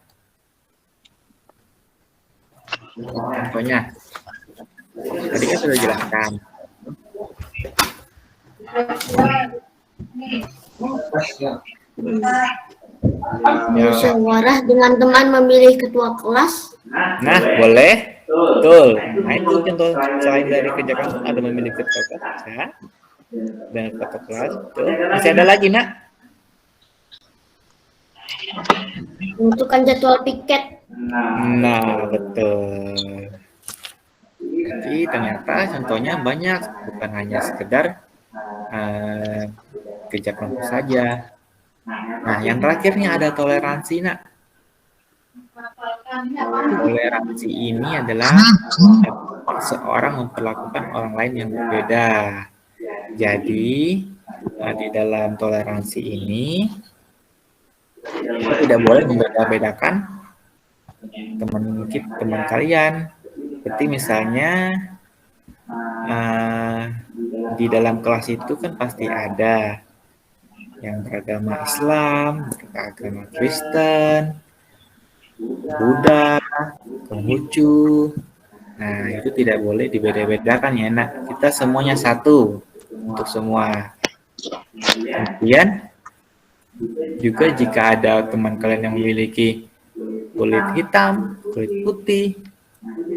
Contohnya, tadi kan sudah dijelaskan. Musyawarah dengan teman memilih ketua kelas. Nah, boleh. Betul. Nah, itu contoh selain dari kerja kelas ada memilih ketua kelas, ya. Dan ketua kelas. Betul. Masih ada lagi, Nak? Menentukan jadwal piket. Nah, betul. Jadi ternyata contohnya banyak, bukan hanya sekedar kerja kelompok saja. Nah, yang terakhirnya ada toleransi, Nak. Toleransi ini adalah seorang memperlakukan orang lain yang berbeda. Jadi di dalam toleransi ini kita tidak boleh membeda-bedakan teman kalian. Seperti misalnya di dalam kelas itu kan pasti ada yang beragama Islam, beragama Kristen, Buddha, Konghucu. Nah, itu tidak boleh dibeda-bedakan ya, Nak. Kita semuanya satu untuk semua. Kemudian juga jika ada teman kalian yang memiliki kulit hitam, kulit putih,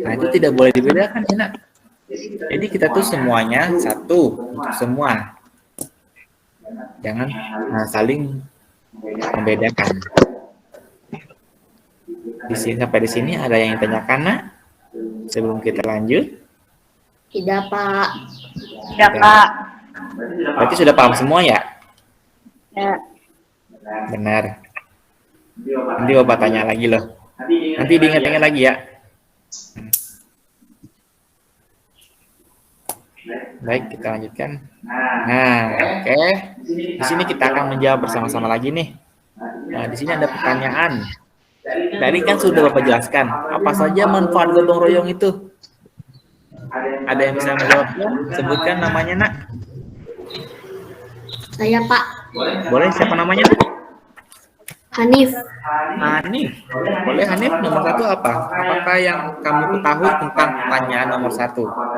nah itu tidak boleh dibedakan ya, Nak. Jadi kita tuh semuanya satu untuk semua. Jangan saling membedakan. Sampai di sini ada yang ditanyakan, Nak? Sebelum kita lanjut? Tidak, Pak. Tidak, Pak. Berarti sudah paham semua ya? Ya. Benar. Nanti Bapak tanya lagi loh. Nanti diingat-ingat lagi ya. Baik, kita lanjutkan. Nah, oke. Di sini kita akan menjawab bersama-sama lagi nih. Nah, di sini ada pertanyaan. Tadi kan sudah Bapak jelaskan, apa saja manfaat gotong royong itu? Ada yang bisa menjawabnya? Sebutkan namanya, Nak. Saya, Pak. Boleh, siapa namanya, Nak? Hanif. Hanif. Boleh, Hanif. Nomor 1 apa? Apakah yang kamu ketahui tentang pertanyaan nomor 1?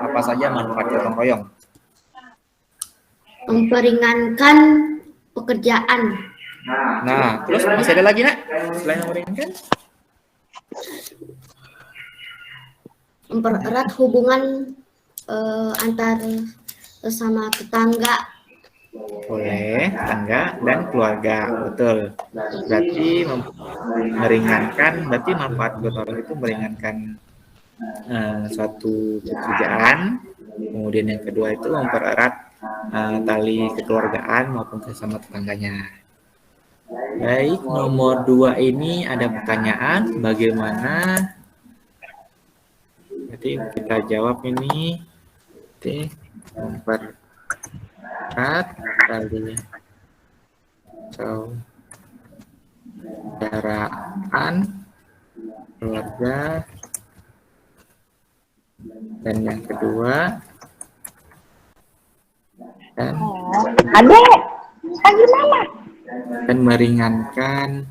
Apa saja manfaat gotong royong? Memperingankan pekerjaan. Nah, terus masih ada lagi, Nak? Selain memperingankan? Mempererat hubungan antar sesama tetangga. Boleh, tetangga dan keluarga, betul. Berarti meringankan, berarti manfaat gotong royong itu meringankan suatu pekerjaan. Kemudian yang kedua itu mempererat tali kekeluargaan maupun sesama tetangganya. Baik, nomor 2 ini ada pertanyaan, bagaimana? Jadi kita jawab ini. Oke, kali saudaraan keluarga, dan yang kedua dan meringankan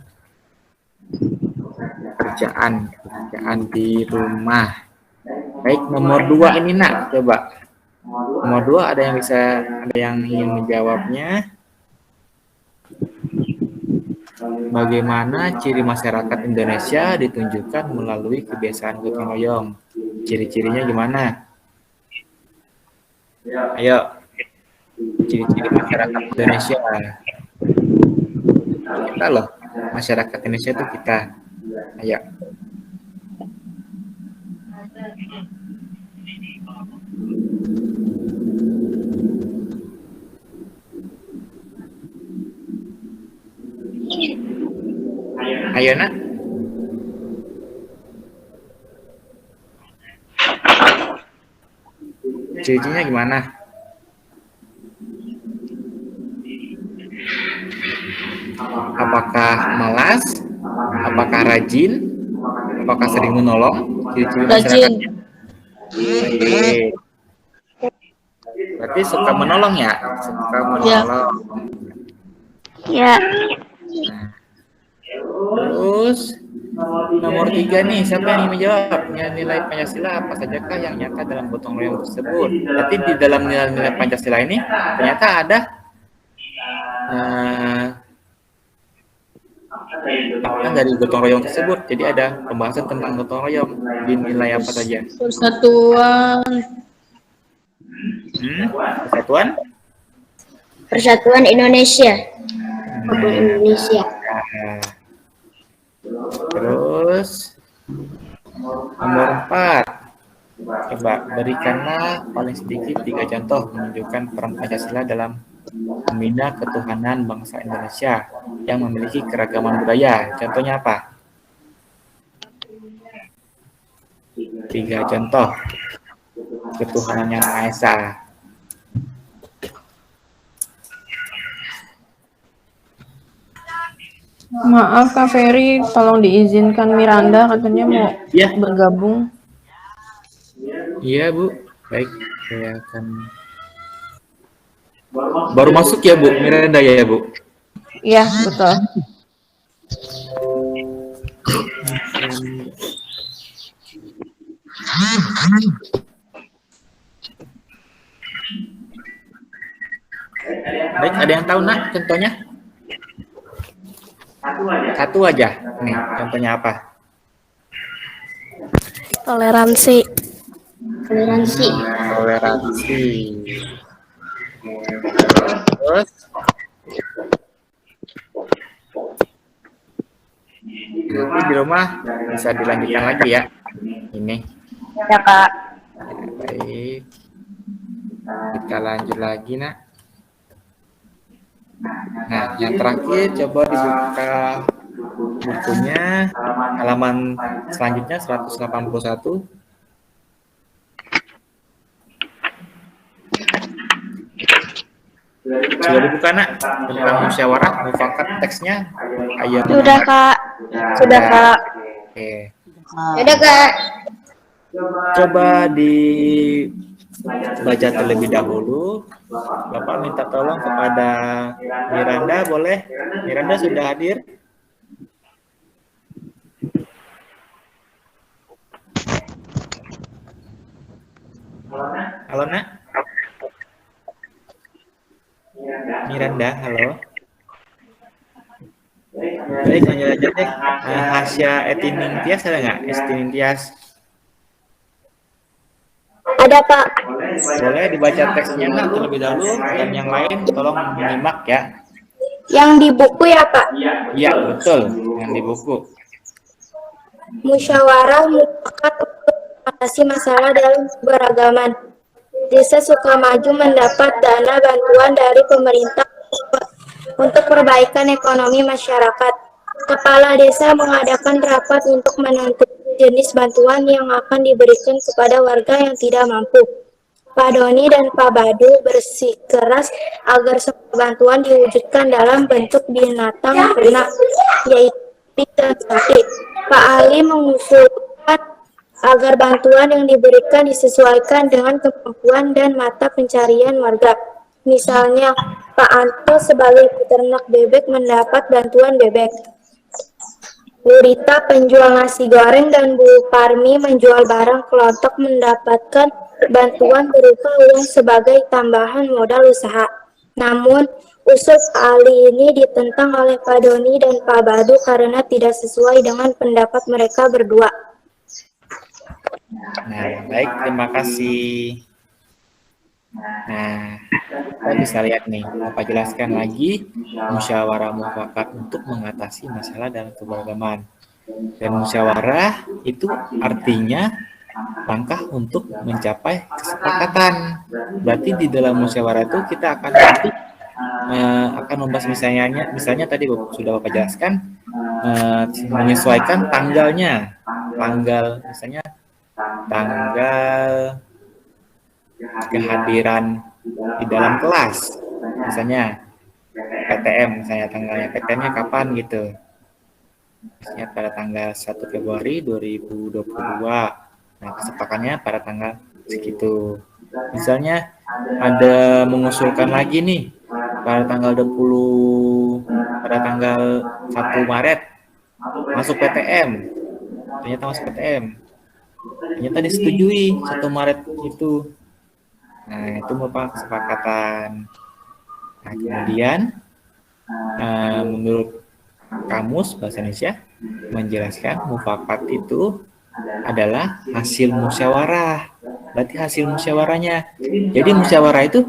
pekerjaan di rumah. Baik, nomor 2 ini nak, coba nomor 2 ada yang ingin menjawabnya. Bagaimana ciri masyarakat Indonesia ditunjukkan melalui kebiasaan gotong royong? Ciri-cirinya gimana? Ayo, ciri-ciri masyarakat Indonesia. Kita loh, masyarakat Indonesia itu kita. Ayo. Ayo nak. Ciri-cirinya gimana? Apakah malas? Apakah rajin? Apakah sering menolong? Ciri-ciri Rajin. Oke. Berarti suka menolong ya? Suka menolong. Ya. Nah, terus nomor 3 nih, siapa yang ingin menjawab? Nilai Pancasila apa sajakah yang nyata dalam gotong royong tersebut? Berarti di dalam nilai-nilai Pancasila ini ternyata ada apa dari gotong royong tersebut. Jadi ada pembahasan tentang gotong royong di nilai apa saja? Persatuan. Persatuan? Persatuan Indonesia. Indonesia. Terus nomor 4, coba berikanlah paling sedikit 3 contoh menunjukkan peran Pancasila dalam membina ketuhanan bangsa Indonesia yang memiliki keragaman budaya. Contohnya apa? 3 contoh ketuhanan yang Maha Esa. Maaf Kak Ferry, tolong diizinkan Miranda katanya mau bergabung. Iya Bu, baik, saya akan baru masuk ya Bu, Miranda ya Bu. Iya betul. Baik, ada yang tahu nak contohnya? Satu aja. Nih, contohnya apa? Toleransi. Toleransi. Toleransi. Terus nanti di rumah bisa dilanjutkan lagi ya. Ini. Ya Kak. Baik. Kita lanjut lagi nak. Nah, yang terakhir coba dibuka bukunya halaman selanjutnya 181. Sudah dibuka nak tentang musyawarah mufakat teksnya? Ayo. Sudah Kak. Sudah Kak. Oke. Sudah Kak. Coba dibaca terlebih dahulu. Bapak minta tolong kepada Miranda, boleh? Miranda sudah hadir? Halo nak? Miranda, halo. Baik, lanjut aja deh. Hasya Etinintias ada nggak? Etinintias. Ada Pak. Boleh dibaca teksnya nak terlebih dahulu, dan yang lain tolong menyimak ya. Yang di buku ya Pak. Iya betul, yang di buku. Musyawarah mufakat untuk mengatasi masalah dalam keberagaman. Desa Sukamaju mendapat dana bantuan dari pemerintah untuk perbaikan ekonomi masyarakat. Kepala desa mengadakan rapat untuk menentukan jenis bantuan yang akan diberikan kepada warga yang tidak mampu. Pak Doni dan Pak Badu bersikeras agar semua bantuan diwujudkan dalam bentuk binatang ternak, yaitu dan sapi. Pak Ali mengusulkan agar bantuan yang diberikan disesuaikan dengan kemampuan dan mata pencarian warga. Misalnya, Pak Anto sebagai peternak bebek mendapat bantuan bebek. Bu Rita penjual nasi goreng dan Bu Parmi menjual barang kelontong mendapatkan bantuan berupa uang sebagai tambahan modal usaha. Namun, usul Pak Ali ini ditentang oleh Pak Doni dan Pak Badu karena tidak sesuai dengan pendapat mereka berdua. Nah, baik, terima kasih. Nah, kita bisa lihat nih, Bapak jelaskan lagi musyawarah mufakat untuk mengatasi masalah dalam keberagaman. Dan musyawarah itu artinya langkah untuk mencapai kesepakatan. Berarti di dalam musyawarah itu kita akan nanti akan membahas misalnya tadi sudah Bapak jelaskan menyesuaikan tanggalnya, misalnya tanggal kehadiran di dalam kelas, misalnya PTM, misalnya tanggalnya PTM-nya kapan gitu, misalnya pada tanggal 1 Februari 2022. Nah, kesepakatannya pada tanggal segitu. Misalnya ada mengusulkan lagi nih pada tanggal 1 Maret masuk PTM. Ternyata masuk PTM. Ternyata disetujui 1 Maret itu. Nah, itu merupakan kesepakatan. Nah, kemudian menurut Kamus Bahasa Indonesia menjelaskan mufakat itu adalah hasil musyawarah. Berarti hasil musyawarahnya. Jadi musyawarah itu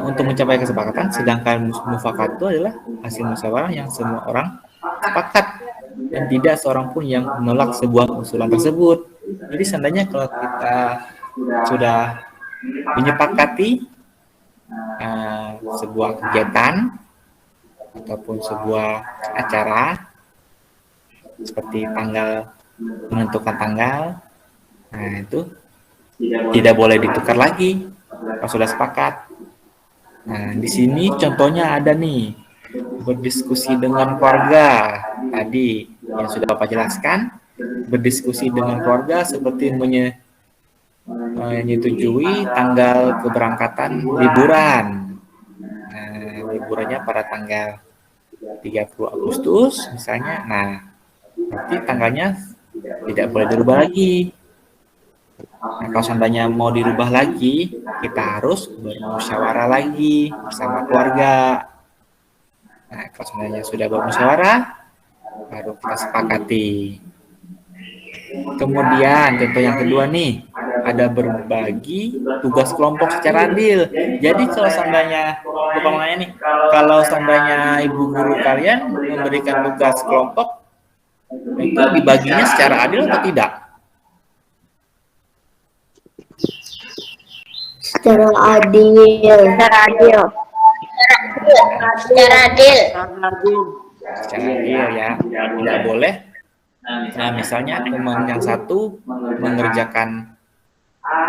untuk mencapai kesepakatan, sedangkan mufakat itu adalah hasil musyawarah yang semua orang sepakat dan tidak seorang pun yang menolak sebuah usulan tersebut. Jadi seandainya kalau kita sudah menyepakati sebuah kegiatan ataupun sebuah acara seperti menentukan tanggal, nah itu tidak boleh ditukar lagi kalau sudah sepakat. Nah, di sini contohnya ada nih, berdiskusi dengan keluarga tadi yang sudah Bapak jelaskan. Berdiskusi dengan keluarga seperti menyetujui tanggal keberangkatan liburan. Nah, liburannya pada tanggal 30 Agustus misalnya. Nah, berarti tanggalnya tidak boleh dirubah lagi. Nah, kalau seandainya mau dirubah lagi, kita harus bermusyawarah lagi bersama keluarga. Nah, kalau seandainya sudah bermusyawarah, baru kita sepakati. Kemudian contoh yang kedua nih, ada berbagi tugas kelompok secara adil. Jadi kalau seandainya Bapak mau nanya nih, kalau seandainya ibu guru kalian memberikan tugas kelompok, itu dibaginya secara adil atau tidak? Secara adil. Secara adil. Secara adil. Secara adil ya, tidak boleh. Nah, misalnya teman yang satu mengerjakan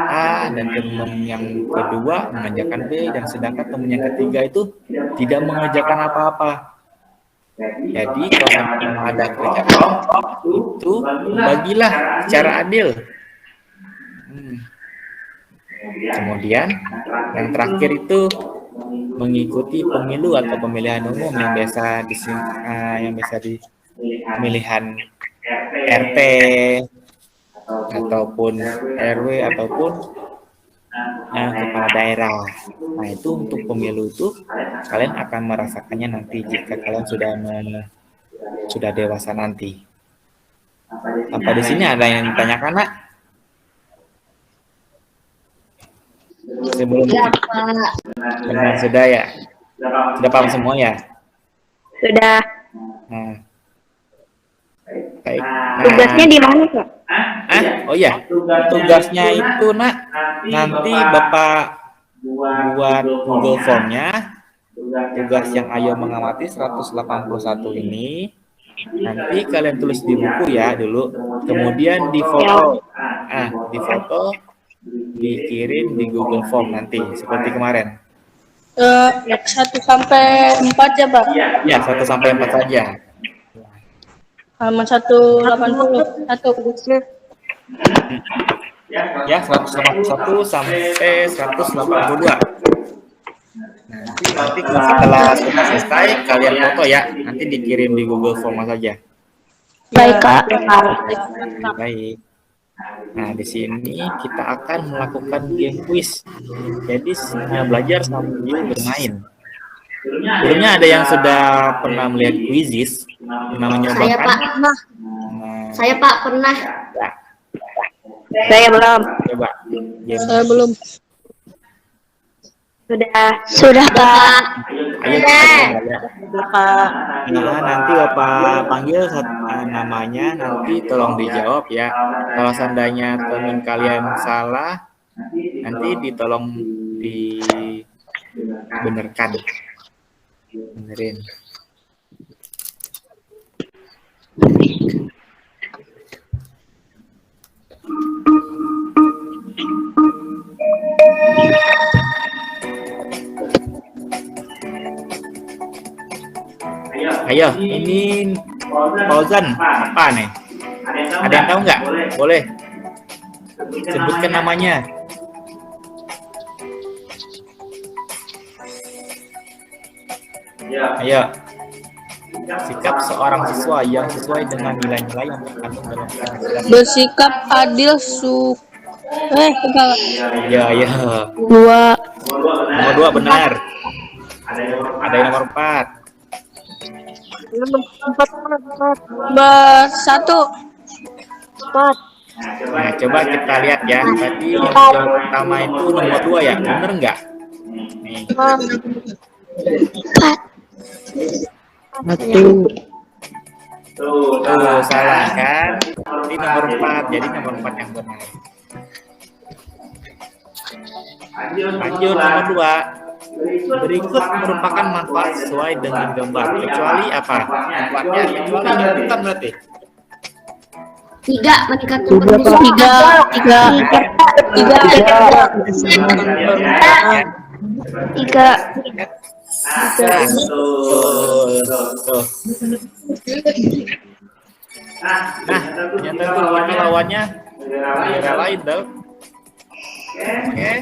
A dan teman yang kedua mengerjakan B, dan sedangkan teman yang ketiga itu tidak mengerjakan apa-apa. Jadi kalau ada kerja kelompok itu bagilah secara adil. Kemudian yang terakhir itu mengikuti pemilu atau pemilihan umum yang biasa di pemilihan RT ataupun RW ataupun kepala daerah. Nah, itu untuk pemilu itu kalian akan merasakannya nanti jika kalian sudah dewasa nanti. Apa di sini ada yang ditanyakan, Nak? Sebelum benar sudah ya? Sudah paham semua ya? Sudah. Nah, baik. Tugasnya di mana, Pak? Oh iya, tugasnya itu Nak, nanti Bapak buat Google Form-nya, tugas yang Ayo Mengamati 181 ini, nanti kalian tulis di buku ya dulu, kemudian difoto, dikirim di Google Form nanti seperti kemarin. 1 sampai 4 ya, Pak? Ya, 1 sampai 4 saja. Halaman 181. Ya, 181 sampai 182. Nanti setelah sudah selesai kalian foto ya, nanti dikirim di Google Form saja. Baik, Kak. Baik. Nah, di sini kita akan melakukan game quiz. Jadi belajar sambil bermain. Sebelumnya ada yang sudah pernah melihat quizzes, pernah mencoba? Saya, Pak. Nah, Saya, Pak, pernah. ya, Saya belum. coba. Game. Saya belum. Sudah, Pak. Ayo, ya. Nah, nanti Bapak panggil namanya, nanti tolong dijawab ya. Kalau seandainya teman kalian salah, nanti ditolong dibenarkan. Benerin. Ayo, ini Fauzan apa nih? Ada yang tahu nggak? Boleh sebutkan namanya. Ayo. Sikap seorang siswa yang sesuai dengan nilai-nilai yang terkandung dalam Pancasila. Bersikap adil Iya. 2. Nomor 2 benar. Ada yang nomor 4. Nomor 1. Nah, coba kita lihat ya. Tadi yang pertama itu nomor 2 ya. Benar nggak? Nih. 1. Tuh, salah kan? Ini nomor 4. Jadi nomor 4 yang benar. Lanjut nomor 2. Berikut merupakan manfaat sesuai dengan gambar. Kecuali apa? Manfaatnya kecuali yang bukan berarti. 3. Meningkatkan permusuhan. 3. Nah, ternyata tuh ini lawannya negara lain tuh. Oke.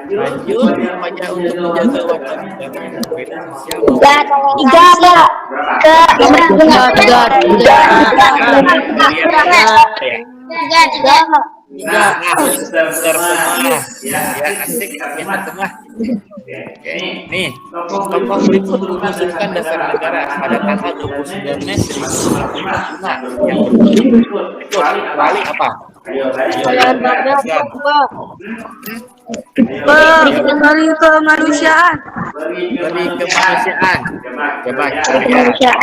Lanjut namanya untuk menjaga warga negara yang berbeda sosial. 3, Pak. 3. Nah, pinter semua. Ya, asik pinter semua. Oke, nih tokoh berikut mengusulkan dasar negara pada tanggal 29 Mei 1945 yang berikut kecuali apa? Beri kemanusiaan. Beri kemanusiaan. Coba kita.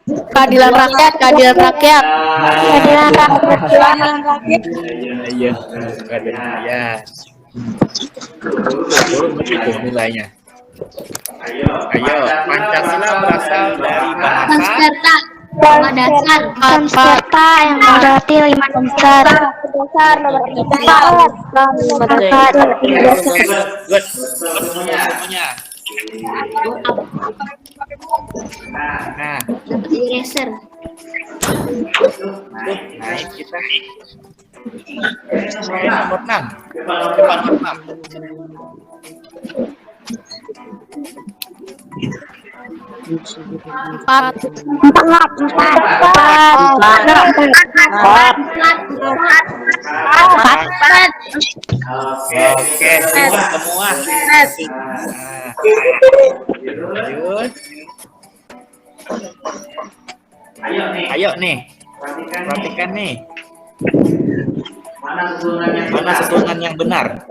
Keadilan rakyat. Keadilan rakyat. Iya, ya. Begitu nilainya. Ayo, Pancasila berasal dari bahasa Nama dasar. Pancasila yang berarti 5 dasar. Nomor 3. Good. Semuanya. Nah, Eraser. naik kita. Nomor 6. Coba nomor 6. Oke, semua. Lanjut. Ayo nih. Perhatikan nih. Mana susunan yang benar?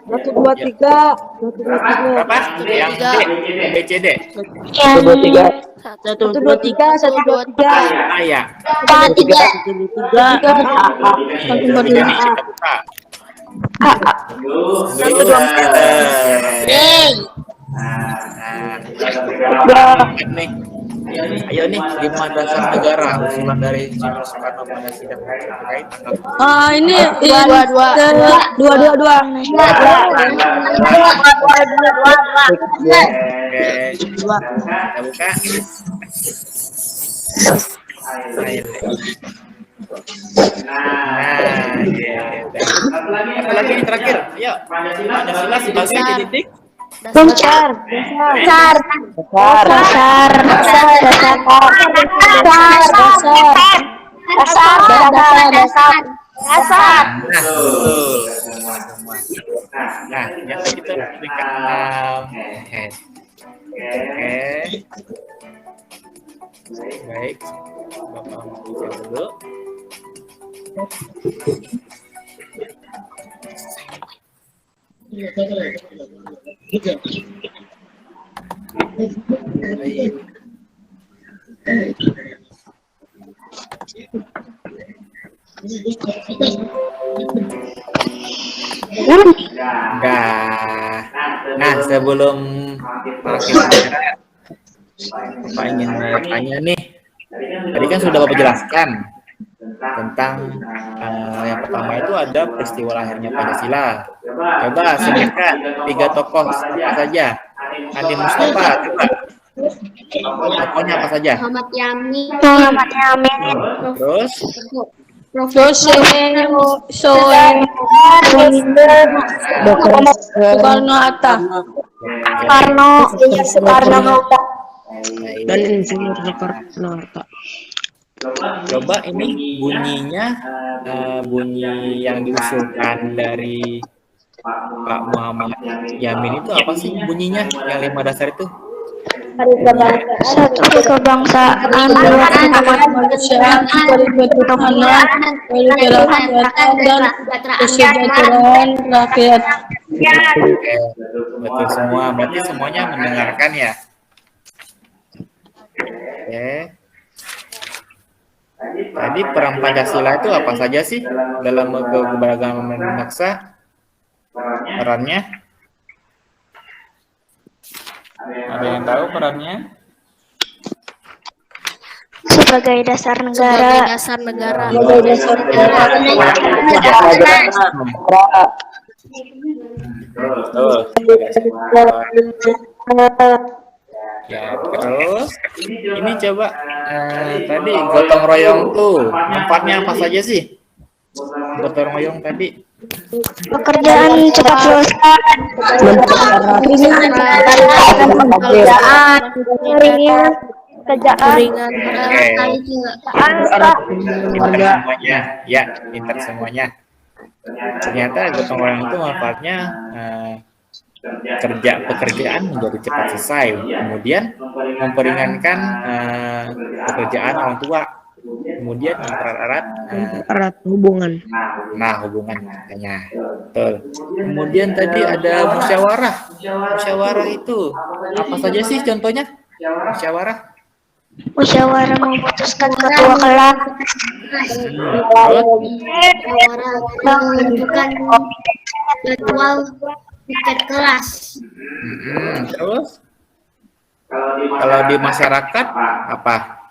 Satu, dua, tiga. Berapa? Yang D, B, C, D. 1, 2, 3. 1, 2, 3. 1, 2, 3. A ya. 3. 1, 2, 3 nih kita buka. Nah, nih. Ayo nih, 5 dasar negara usulan dari Insinyur Soekarno pada sidang terkait tanggal Ini Dua. dua. Oke, kita buka. Ayo. Nah, satu lagi nih terakhir. Ayo, Pancasila sebagai titik. Dasar. Nah, betul. Semua. Nah, yang tadi itu peringkat 6. Oke. Baik. Bapak mau bicara dulu. Baik. Nah, sebelum makin bicara, Bapak ingin tanya nih. Tadi kan sudah Bapak jelaskan tentang yang pertama itu ada peristiwa lahirnya Pancasila. Coba sebutkan 3 tokoh apa saja. Adi Mustafa, coba. Tokohnya apa saja? Muhammad Yamin. Terus? Soekarno Hatta. Dan Insinyur Soekarno Hatta. Coba ini bunyinya, bunyi yang diusulkan dari Pak Muhammad Yamin itu apa sih bunyinya? Yang 5 dasar itu? Satu kebangsaan, dua kemanusiaan, ketuhanan, kerakyatan, dan kesejahteraan rakyat. Oke, betul semua. Berarti semuanya mendengarkan ya? Oke. Tadi peran Pancasila itu apa saja sih dalam keberagaman bangsa? Perannya? Ada yang tahu perannya? sebagai dasar negara. Betul. Ya, terus ini coba tadi gotong royong tuh manfaatnya apa saja sih? Gotong royong tadi. Pekerjaan cepat selesai. Kerjaan. Pinter semuanya, ya, pinter semuanya. Ternyata gotong royong itu manfaatnya pekerjaan menjadi cepat selesai, kemudian memperingankan pekerjaan orang tua, kemudian Erat hubungan. Nah, hubungan katanya. Betul. Kemudian tadi ada musyawarah. Musyawarah itu apa saja sih contohnya? Musyawarah. Musyawarah memutuskan ketua kelas. Menentukan jadwal tiket kelas. Terus kalau di masyarakat apa?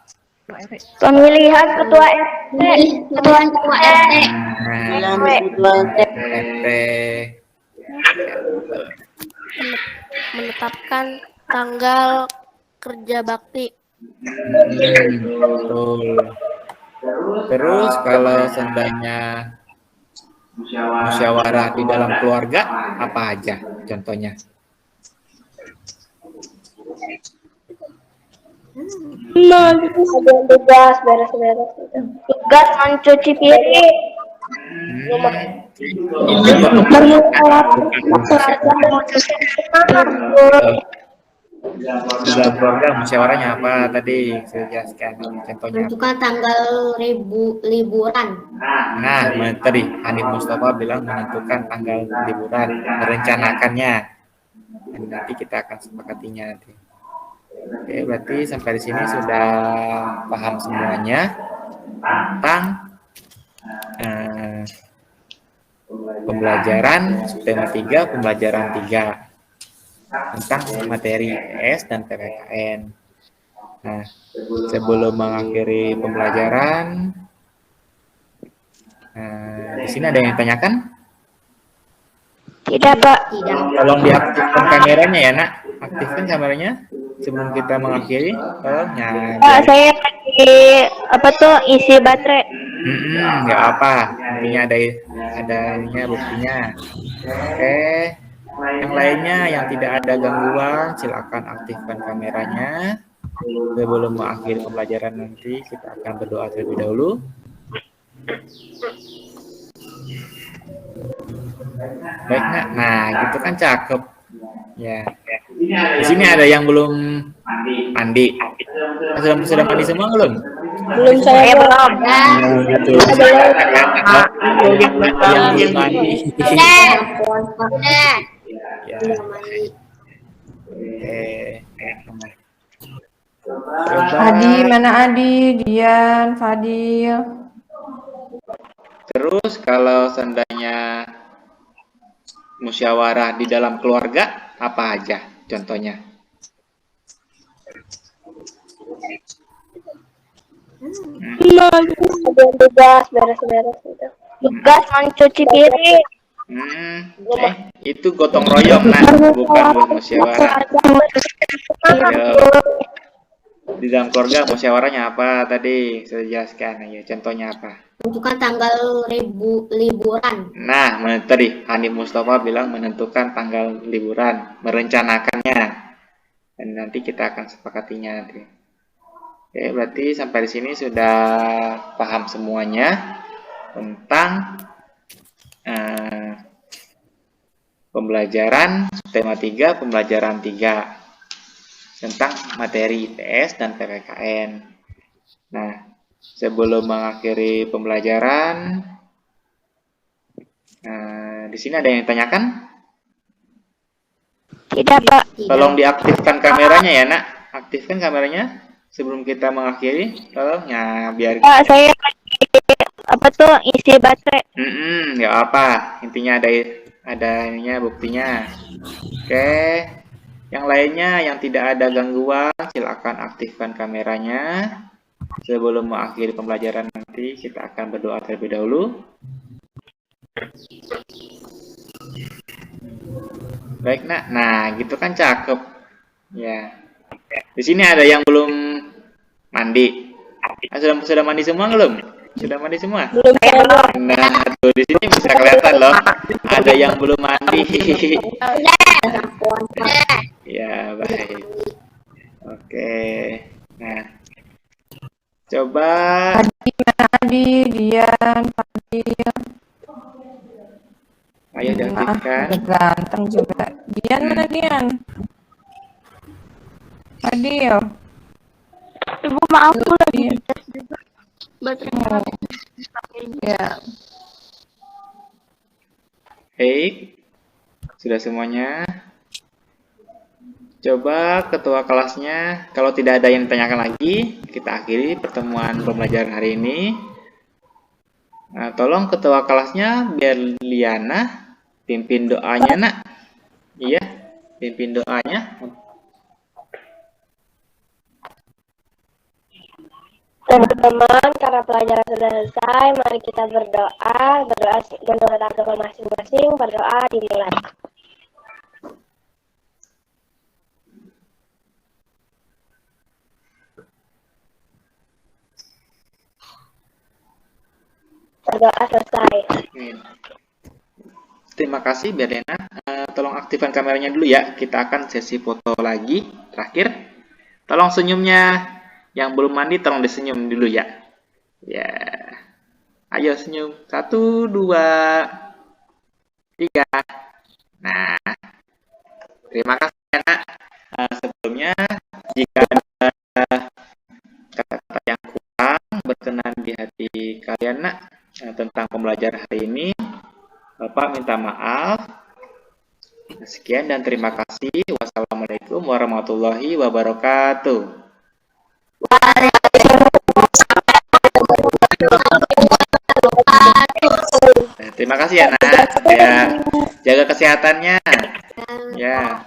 Pemilihan ketua RT. Ketua RT. RT. Menetapkan tanggal kerja bakti. Betul. Terus kalau seandainya musyawarah di dalam keluarga apa aja contohnya? Tugas beres-beres. Tugas mencuci piring. Dalam keluarga musyawarahnya apa tadi? Saya jelaskan contohnya. Menentukan tanggal liburan. Nah, tadi Adi Mustafa bilang menentukan tanggal liburan, merencanakannya. Dan nanti kita akan sepakatinya nanti. Oke, berarti sampai di sini sudah paham semuanya tentang pembelajaran tema 3, pembelajaran 3 tentang materi PS dan PPKN. Nah, sebelum mengakhiri pembelajaran, di sini ada yang tanyakan? Tidak, Pak. Tolong diaktifkan kameranya ya, Nak. Aktifkan kameranya sebelum kita mengakhiri. Tolong. Nah, Pak, saya lagi isi baterai. nggak apa. Intinya ada ininya buktinya. Oke. Yang lainnya yang tidak ada gangguan, silakan aktifkan kameranya. Sebelum mengakhiri pembelajaran nanti kita akan berdoa terlebih dahulu. Baik, Nak. Nah, gitu kan cakep. Ya. Di sini ada yang belum mandi. Sudah mandi semua belum? Belum, saya belum. Betul. Yang belum mandi. Ya. Coba. Adi, mana Adi? Dian, Fadil. Terus kalau seandainya musyawarah di dalam keluarga, apa aja contohnya? Ada tugas beres-beres gitu. Tugas mencuci piring. Itu gotong royong, Nah, bukan musyawarah. Di dalam keluarga musyawarahnya apa tadi? Saya jelaskan. Ayo, contohnya apa? Menentukan tanggal liburan. Nah, tadi Hanif Mustafa bilang menentukan tanggal liburan, merencanakannya, dan nanti kita akan sepakatinya nanti. Oke, berarti sampai di sini sudah paham semuanya tentang pembelajaran tema 3, pembelajaran 3 tentang materi IPS dan PPKN. Nah, sebelum mengakhiri pembelajaran, di sini ada yang tanyakan? Tidak, Pak. Tolong diaktifkan kameranya ya, Nak. Aktifkan kameranya sebelum kita mengakhiri. Tolong ya, biar. Pak, saya lagi isi baterai. Nggak apa. Intinya ada ininya buktinya. Oke. Yang lainnya yang tidak ada gangguan, silakan aktifkan kameranya. Sebelum mengakhiri pembelajaran nanti, kita akan berdoa terlebih dahulu. Baik, Nak. Nah, gitu kan cakep. Ya. Di sini ada yang belum mandi. Sudah mandi semua belum? Sudah mandi semua? Belum, saya belum. Nah, tuh di sini bisa kelihatan loh. Ada yang belum mandi. Ya, baik. Oke. Nah, coba. Adi, Dian, Fadil. Ayo diaktifkan. Ganteng juga. Dian mana Dian? Fadil. Ibu, maaf, aku lagi Baterai. Ya. Baik. Sudah semuanya. Coba ketua kelasnya, kalau tidak ada yang ditanyakan lagi, kita akhiri pertemuan pembelajaran hari ini. Nah, tolong ketua kelasnya biar Liana pimpin doanya, Nak. Iya, pimpin doanya. Teman-teman, karena pelajaran sudah selesai, mari kita berdoa menurut agama masing-masing, berdoa dimulai. Berdoa selesai. Terima kasih, Berlena. Tolong aktifkan kameranya dulu ya. Kita akan sesi foto lagi. Terakhir, tolong senyumnya. Yang belum mandi, tolong disenyum dulu ya. Ya, ayo senyum. 1, 2, 3. Nah, terima kasih, Nak. Sebelumnya, jika ada kata-kata yang kurang berkenan di hati kalian, Nak, tentang pembelajaran hari ini, Bapak minta maaf. Sekian dan terima kasih. Wassalamualaikum warahmatullahi wabarakatuh. Terima kasih ya, Nak. Ya, jaga kesehatannya. Ya.